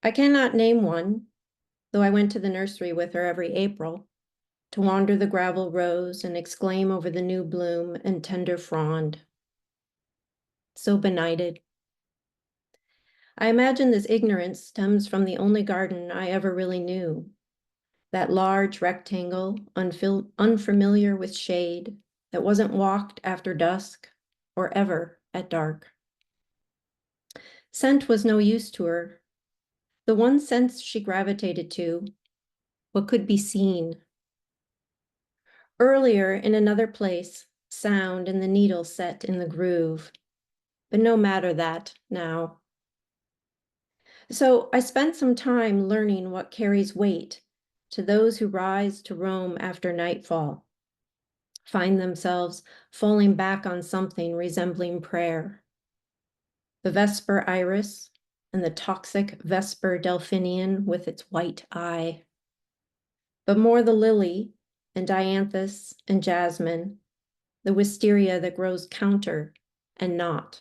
I cannot name one, though I went to the nursery with her every April to wander the gravel rows and exclaim over the new bloom and tender frond. So benighted. I imagine this ignorance stems from the only garden I ever really knew, that large rectangle, unfamiliar with shade, that wasn't walked after dusk or ever at dark. Scent was no use to her. The one sense she gravitated to, what could be seen. Earlier, in another place, sound and the needle set in the groove, but no matter that now. So I spent some time learning what carries weight to those who rise to roam after nightfall, find themselves falling back on something resembling prayer. The Vesper iris and the toxic Vesper delphinium with its white eye. But more the lily and dianthus and jasmine, the wisteria that grows counter and not.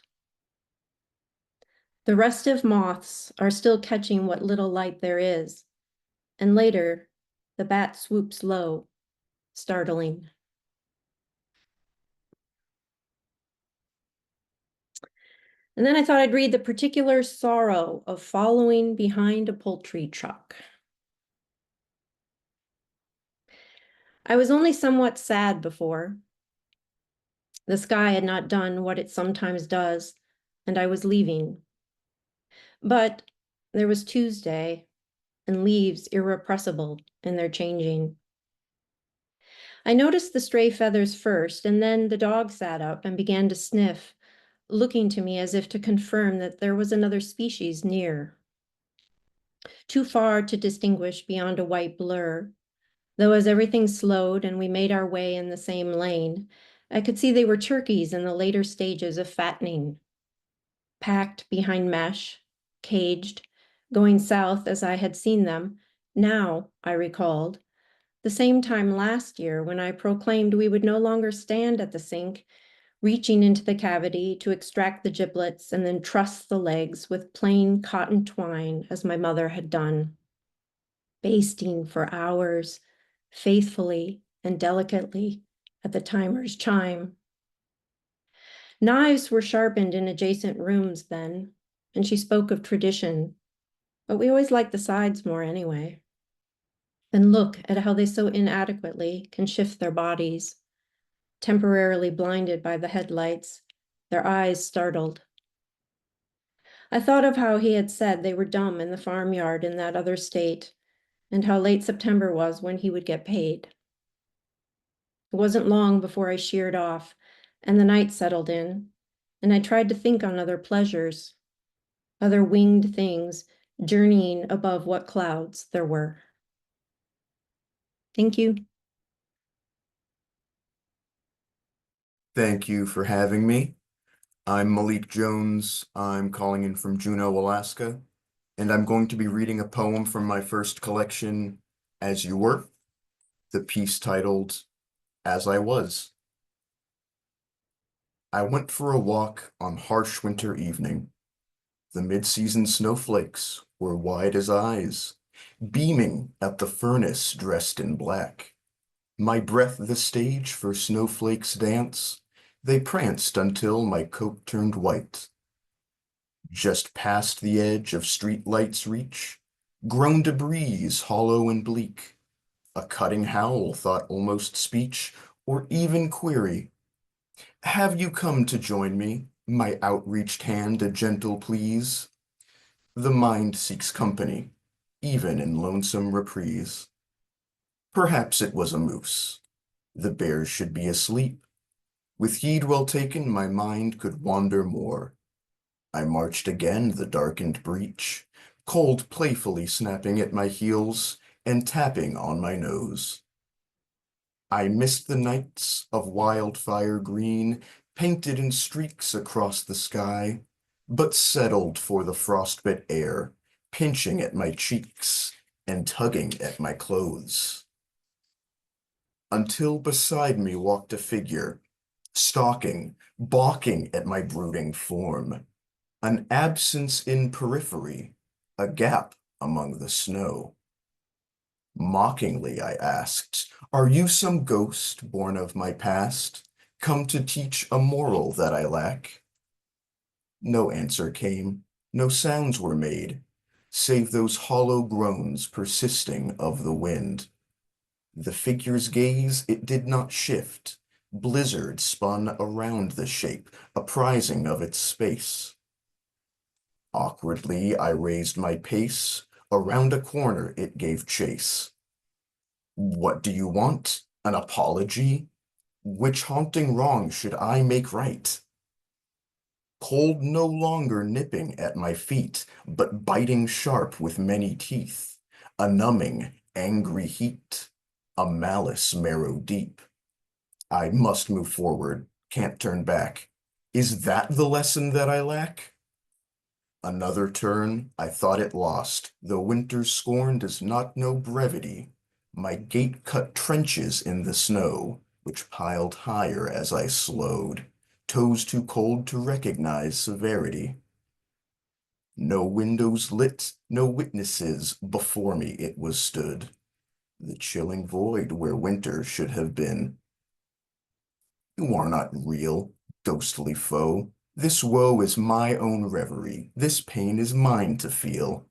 The restive moths are still catching what little light there is, and later the bat swoops low, startling. And then I thought I'd read The Particular Sorrow of Following Behind a Poultry Truck. I was only somewhat sad before. The sky had not done what it sometimes does, and I was leaving. But there was Tuesday, and leaves irrepressible in their changing. I noticed the stray feathers first, and then the dog sat up and began to sniff, looking to me as if to confirm that there was another species near. Too far to distinguish beyond a white blur, though as everything slowed and we made our way in the same lane, I could see they were turkeys in the later stages of fattening, packed behind mesh, caged, going south as I had seen them. Now, I recalled, the same time last year when I proclaimed we would no longer stand at the sink, reaching into the cavity to extract the giblets and then truss the legs with plain cotton twine as my mother had done, basting for hours, faithfully and delicately at the timer's chime. Knives were sharpened in adjacent rooms then, and she spoke of tradition, but we always liked the sides more anyway. And look at how they so inadequately can shift their bodies, temporarily blinded by the headlights, their eyes startled. I thought of how he had said they were dumb in the farmyard in that other state, and how late September was when he would get paid. It wasn't long before I sheared off, and the night settled in, and I tried to think on other pleasures, other winged things journeying above what clouds there were. Thank you.
Thank you for having me. I'm Malik Jones. I'm calling in from Juneau, Alaska, and I'm going to be reading a poem from my first collection, As You Were, the piece titled As I Was. I went for a walk on harsh winter evening. The mid-season snowflakes were wide as eyes, beaming at the furnace dressed in black. My breath the stage for snowflakes dance, they pranced until my coat turned white. Just past the edge of streetlights' reach, groaned a breeze hollow and bleak. A cutting howl thought almost speech, or even query. Have you come to join me, my outreached hand a gentle please? The mind seeks company, even in lonesome reprise. Perhaps it was a moose. The bears should be asleep. With heed well taken, my mind could wander more. I marched again the darkened breach, cold playfully snapping at my heels and tapping on my nose. I missed the nights of wildfire green, painted in streaks across the sky, but settled for the frostbit air, pinching at my cheeks and tugging at my clothes. Until beside me walked a figure, stalking, balking at my brooding form. An absence in periphery, a gap among the snow. Mockingly I asked, are you some ghost born of my past, come to teach a moral that I lack? No answer came, no sounds were made, save those hollow groans persisting of the wind. The figure's gaze it did not shift, blizzard spun around the shape, apprising of its space. Awkwardly I raised my pace, around a corner it gave chase. What do you want? An apology? Which haunting wrong should I make right? Cold no longer nipping at my feet, but biting sharp with many teeth, a numbing, angry heat, a malice marrow deep. I must move forward, can't turn back. Is that the lesson that I lack? Another turn, I thought it lost, though winter's scorn does not know brevity. My gait cut trenches in the snow, which piled higher as I slowed, toes too cold to recognize severity. No windows lit, no witnesses, before me it was stood, the chilling void where winter should have been. You are not real, ghostly foe. This woe is my own reverie, this pain is mine to feel.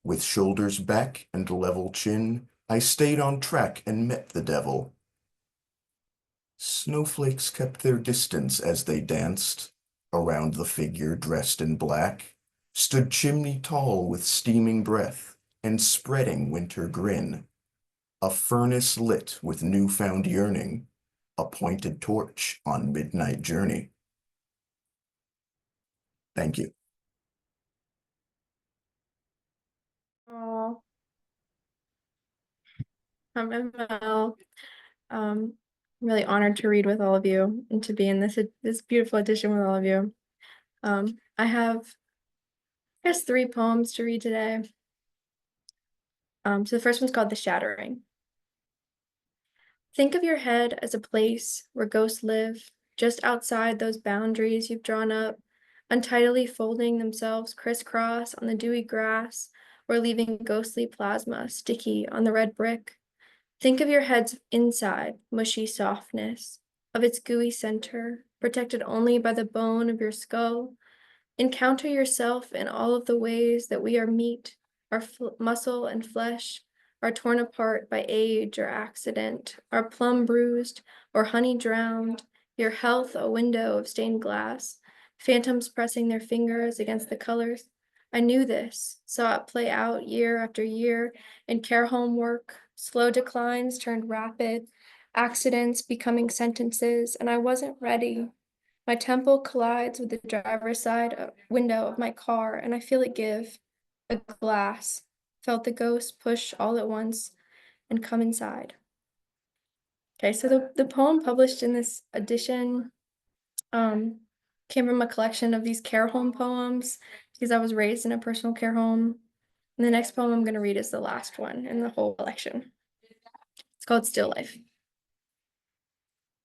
With shoulders back and level chin, I stayed on track and met the devil. Snowflakes kept their distance as they danced. Around the figure dressed in black, stood chimney tall with steaming breath and spreading winter grin. A furnace lit with newfound yearning, a pointed torch on midnight journey. Thank you.
Oh, I'm ML. I'm really honored to read with all of you and to be in this beautiful edition with all of you. I have, I guess, 3 poems to read today. So the first one's called The Shattering. Think of your head as a place where ghosts live, just outside those boundaries you've drawn up, untidily folding themselves crisscross on the dewy grass or leaving ghostly plasma sticky on the red brick. Think of your head's inside, mushy softness, of its gooey center, protected only by the bone of your skull. Encounter yourself in all of the ways that we are meat, our muscle and flesh, are torn apart by age or accident, are plum bruised or honey drowned, your health a window of stained glass, phantoms pressing their fingers against the colors. I knew this, saw it play out year after year in care home work, slow declines turned rapid, accidents becoming sentences, and I wasn't ready. My temple collides with the driver's side window of my car, and I feel it give. A glass. Felt the ghost push all at once and come inside. Okay, so the poem published in this edition came from a collection of these care home poems because I was raised in a personal care home. And the next poem I'm going to read is the last one in the whole collection. It's called Still Life.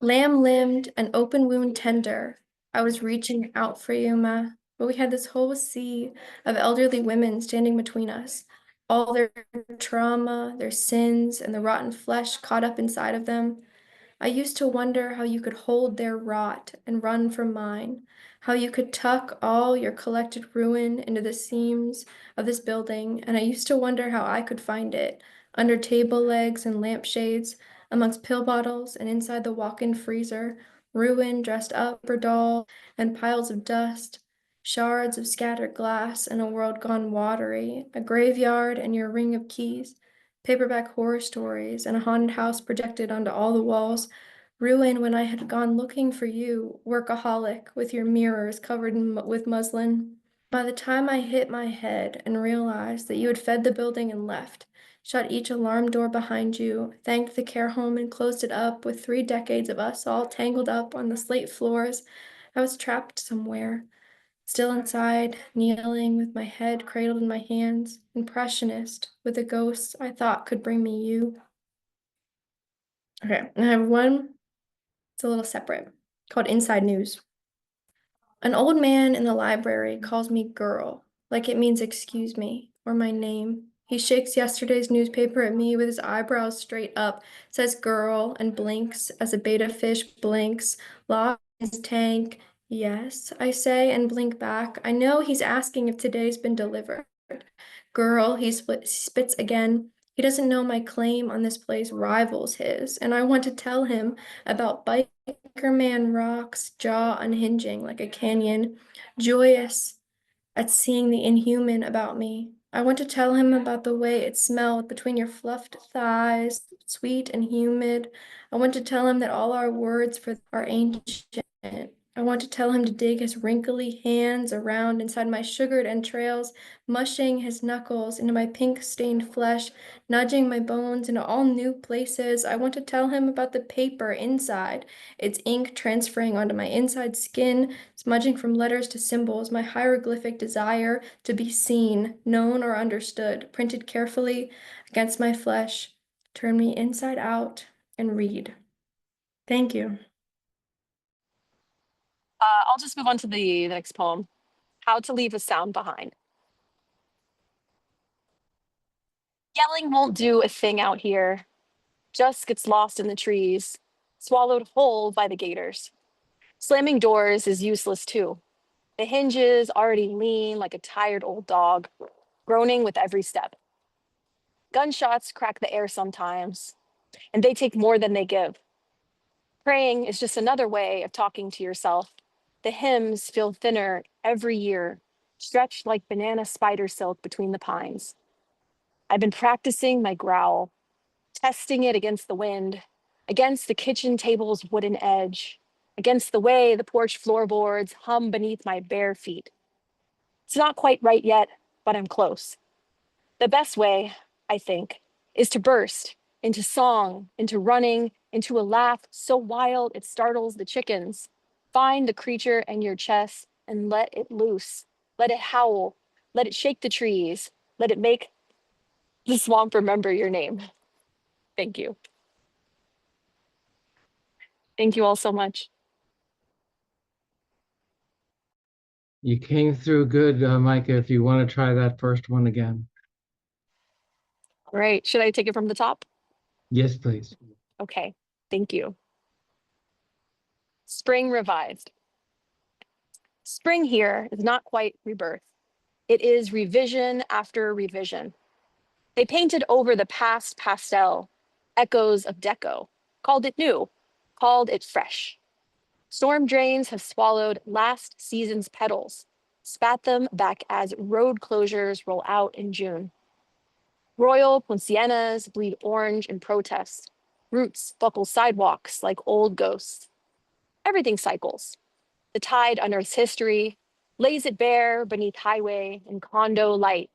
Lamb-limbed and open wound tender, I was reaching out for you, Ma, but we had this whole sea of elderly women standing between us, all their trauma, their sins, and the rotten flesh caught up inside of them. I used to wonder how you could hold their rot and run from mine, how you could tuck all your collected ruin into the seams of this building, and I used to wonder how I could find it, under table legs and lampshades, amongst pill bottles and inside the walk-in freezer, ruin dressed up for doll, and piles of dust, shards of scattered glass and a world gone watery, a graveyard and your ring of keys, paperback horror stories, and a haunted house projected onto all the walls. Ruin when I had gone looking for you, workaholic, with your mirrors covered with muslin. By the time I hit my head and realized that you had fed the building and left, shut each alarm door behind you, thanked the care home and closed it up with 3 decades of us all tangled up on the slate floors, I was trapped somewhere. Still inside, kneeling with my head cradled in my hands, impressionist with a ghost I thought could bring me you. Okay, I have one, it's a little separate, called Inside News. An old man in the library calls me girl, like it means excuse me, or my name. He shakes yesterday's newspaper at me with his eyebrows straight up, says girl, and blinks as a betta fish blinks, lost in his tank. Yes, I say and blink back. I know he's asking if today's been delivered. Girl, he spits again. He doesn't know my claim on this place rivals his, and I want to tell him about Biker Man Rock's jaw unhinging like a canyon, joyous at seeing the inhuman about me. I want to tell him about the way it smelled between your fluffed thighs, sweet and humid. I want to tell him that all our words for are ancient. I want to tell him to dig his wrinkly hands around inside my sugared entrails, mushing his knuckles into my pink-stained flesh, nudging my bones into all new places. I want to tell him about the paper inside, its ink transferring onto my inside skin, smudging from letters to symbols, my hieroglyphic desire to be seen, known, or understood, printed carefully against my flesh. Turn me inside out and read. Thank you.
I'll just move on to the next poem. How to Leave a Sound Behind. Yelling won't do a thing out here. Just gets lost in the trees, swallowed whole by the gators. Slamming doors is useless too. The hinges already lean like a tired old dog, groaning with every step. Gunshots crack the air sometimes, and they take more than they give. Praying is just another way of talking to yourself. The hymns feel thinner every year, stretched like banana spider silk between the pines. I've been practicing my growl, testing it against the wind, against the kitchen table's wooden edge, against the way the porch floorboards hum beneath my bare feet. It's not quite right yet, but I'm close. The best way, I think, is to burst into song, into running, into a laugh so wild it startles the chickens. Find the creature in your chest and let it loose. Let it howl. Let it shake the trees. Let it make the swamp remember your name. Thank you. Thank you all so much.
You came through good, Micah, if you want to try that first one again.
All right, should I take it from the top?
Yes, please.
Okay, thank you. Spring revised. Spring here is not quite rebirth. It is revision after revision. They painted over the past pastel, echoes of deco, called it new, called it fresh. Storm drains have swallowed last season's petals, spat them back as road closures roll out in June. Royal poincianas bleed orange in protest. Roots buckle sidewalks like old ghosts. Everything cycles. The tide unearths history, lays it bare beneath highway and condo light.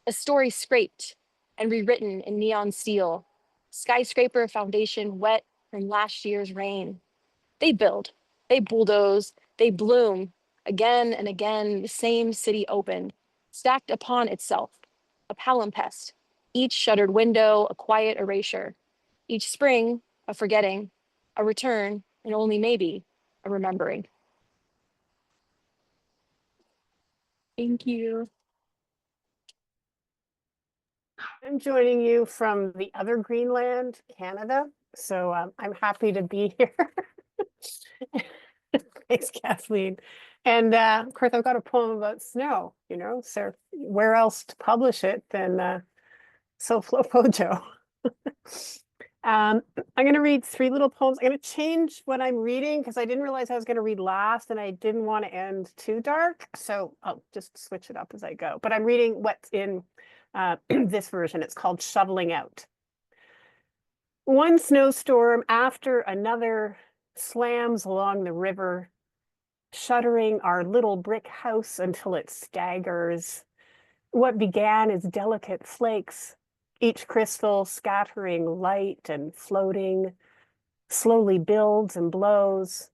A story scraped and rewritten in neon steel. Skyscraper foundation wet from last year's rain. They build, they bulldoze, they bloom. Again and again, the same city opened, stacked upon itself, a palimpsest. Each shuttered window, a quiet erasure. Each spring, a forgetting, a return, and only maybe a remembering. Thank you.
I'm joining you from the other Greenland, Canada. So I'm happy to be here. Thanks, Kathleen. And of course, I've got a poem about snow, so where else to publish it than SoFloPoJo. I'm going to read 3 little poems. I'm going to change what I'm reading because I didn't realize I was going to read last and I didn't want to end too dark. So I'll just switch it up as I go. But I'm reading what's in this version. It's called Shoveling Out. One snowstorm after another slams along the river, shuttering our little brick house until it staggers. What began as delicate flakes, each crystal scattering light and floating, slowly builds and blows,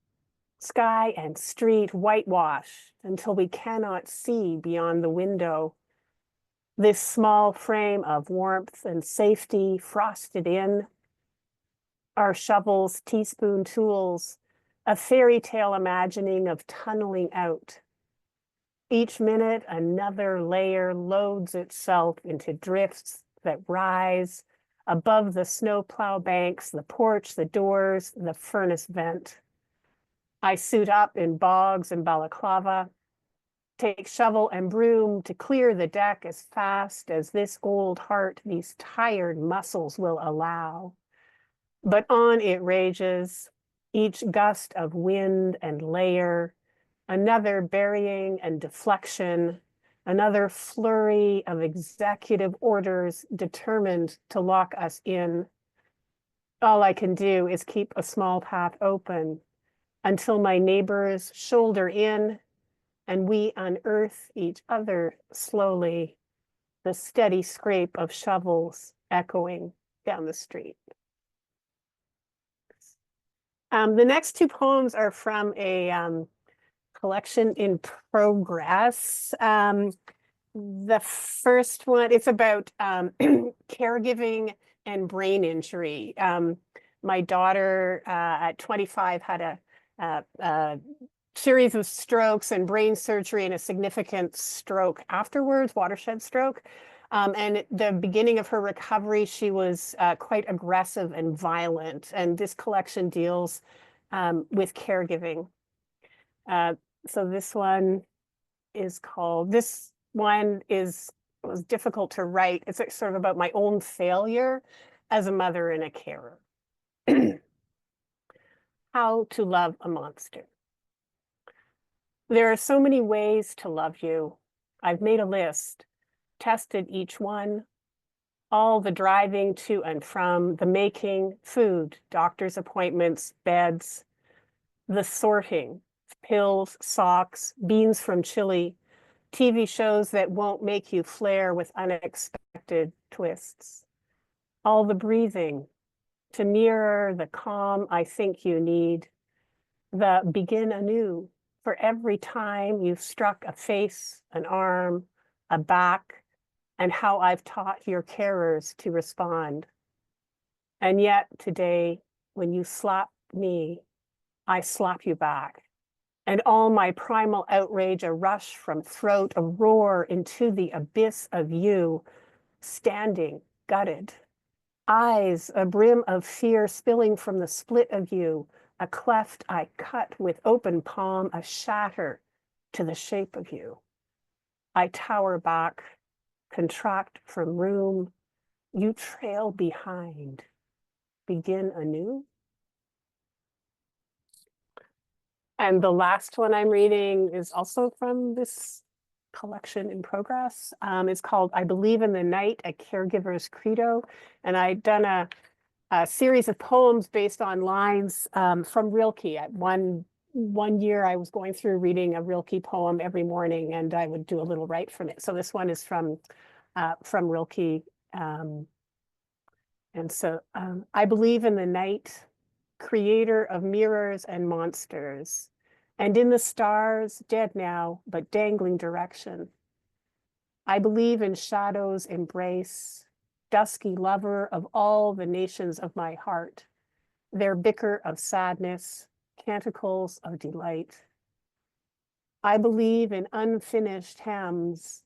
sky and street whitewashed until we cannot see beyond the window. This small frame of warmth and safety frosted in, our shovels, teaspoon tools, a fairy tale imagining of tunneling out. Each minute, another layer loads itself into drifts that rise above the snowplow banks, the porch, the doors, the furnace vent. I suit up in bogs and balaclava, take shovel and broom to clear the deck as fast as this old heart, these tired muscles will allow. But on it rages, each gust of wind and layer, another burying and deflection, another flurry of executive orders determined to lock us in. All I can do is keep a small path open until my neighbors shoulder in and we unearth each other slowly, the steady scrape of shovels echoing down the street. The next 2 poems are from a collection in progress. The first one, it's about caregiving and brain injury. My daughter at 25 had a series of strokes and brain surgery and a significant stroke afterwards, watershed stroke. And at the beginning of her recovery, she was quite aggressive and violent. And this collection deals with caregiving. So this one is called, was difficult to write. It's sort of about my own failure as a mother and a carer. How to love a monster. There are so many ways to love you. I've made a list, tested each one, all the driving to and from, the making, food, doctor's appointments, beds, the sorting, pills, socks, beans from Chile, TV shows that won't make you flare with unexpected twists. All the breathing to mirror the calm I think you need, the begin anew for every time you've struck a face, an arm, a back, and how I've taught your carers to respond. And yet today, when you slap me, I slap you back. And all my primal outrage, a rush from throat, a roar into the abyss of you, standing, gutted. Eyes, a brim of fear spilling from the split of you, a cleft I cut with open palm, a shatter to the shape of you. I tower back, contract from room, you trail behind, begin anew. And the last one I'm reading is also from this collection in progress. It's called I Believe in the Night, a Caregiver's Credo. And I'd done a series of poems based on lines from Rilke. At one year, I was going through reading a Rilke poem every morning, and I would do a little write from it. So this one is from Rilke. And so I believe in the night, creator of mirrors and monsters, and in the stars, dead now, but dangling direction. I believe in shadow's embrace, dusky lover of all the nations of my heart, their bicker of sadness, canticles of delight. I believe in unfinished hems,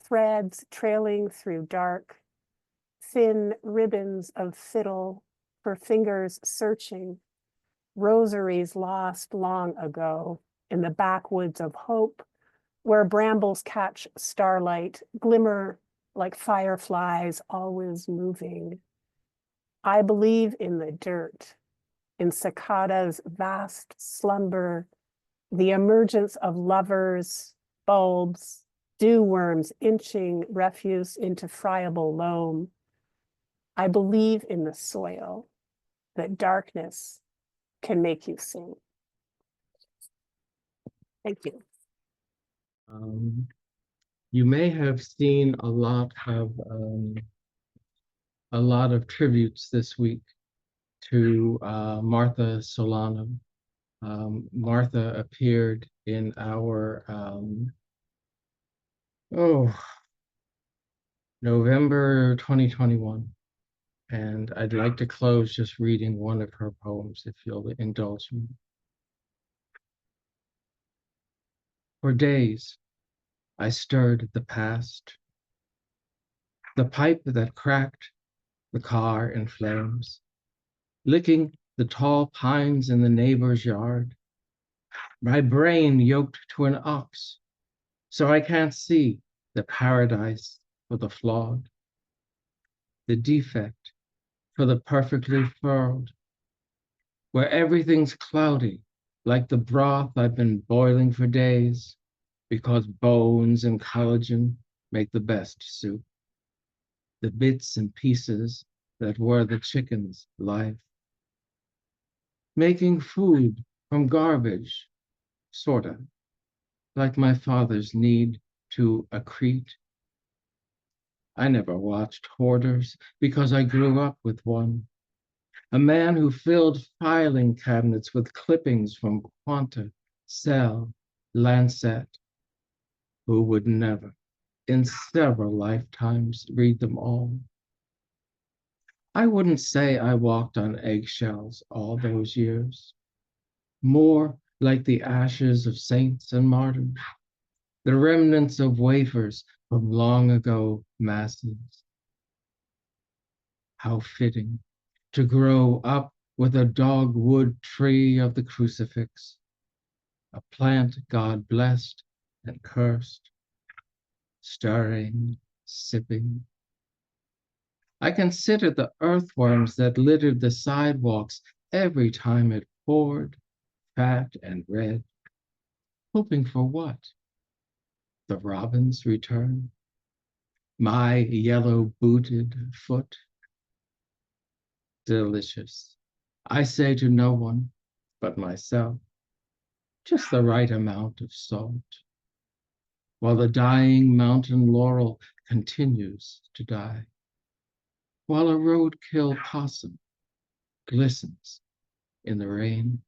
threads trailing through dark, thin ribbons of fiddle, her fingers searching, rosaries lost long ago in the backwoods of hope, where brambles catch starlight, glimmer like fireflies always moving. I believe in the dirt, in cicadas' vast slumber, the emergence of lovers, bulbs, dew worms inching refuse into friable loam. I believe in the soil, that darkness can make you sing. Thank you.
You may have seen a lot of tributes this week to Martha Solano. Martha appeared in our November 2021. And I'd like to close just reading one of her poems, if you'll indulge me. For days, I stirred the past, the pipe that cracked, the car in flames, licking the tall pines in the neighbor's yard, my brain yoked to an ox, so I can't see the paradise for the flawed, the defect for the perfectly furled, where everything's cloudy, like the broth I've been boiling for days, because bones and collagen make the best soup, the bits and pieces that were the chicken's life. Making food from garbage, sorta, like my father's need to accrete. I never watched hoarders because I grew up with one. A man who filled filing cabinets with clippings from Quanta, Cell, Lancet, who would never, in several lifetimes, read them all. I wouldn't say I walked on eggshells all those years, more like the ashes of saints and martyrs, the remnants of wafers from long ago masses. How fitting to grow up with a dogwood tree of the crucifix, a plant God blessed and cursed, stirring, sipping. I consider the earthworms that littered the sidewalks every time it poured, fat and red, hoping for what? The robin's return? My yellow-booted foot? Delicious. I say to no one but myself, just the right amount of salt, while the dying mountain laurel continues to die, while a roadkill possum glistens in the rain.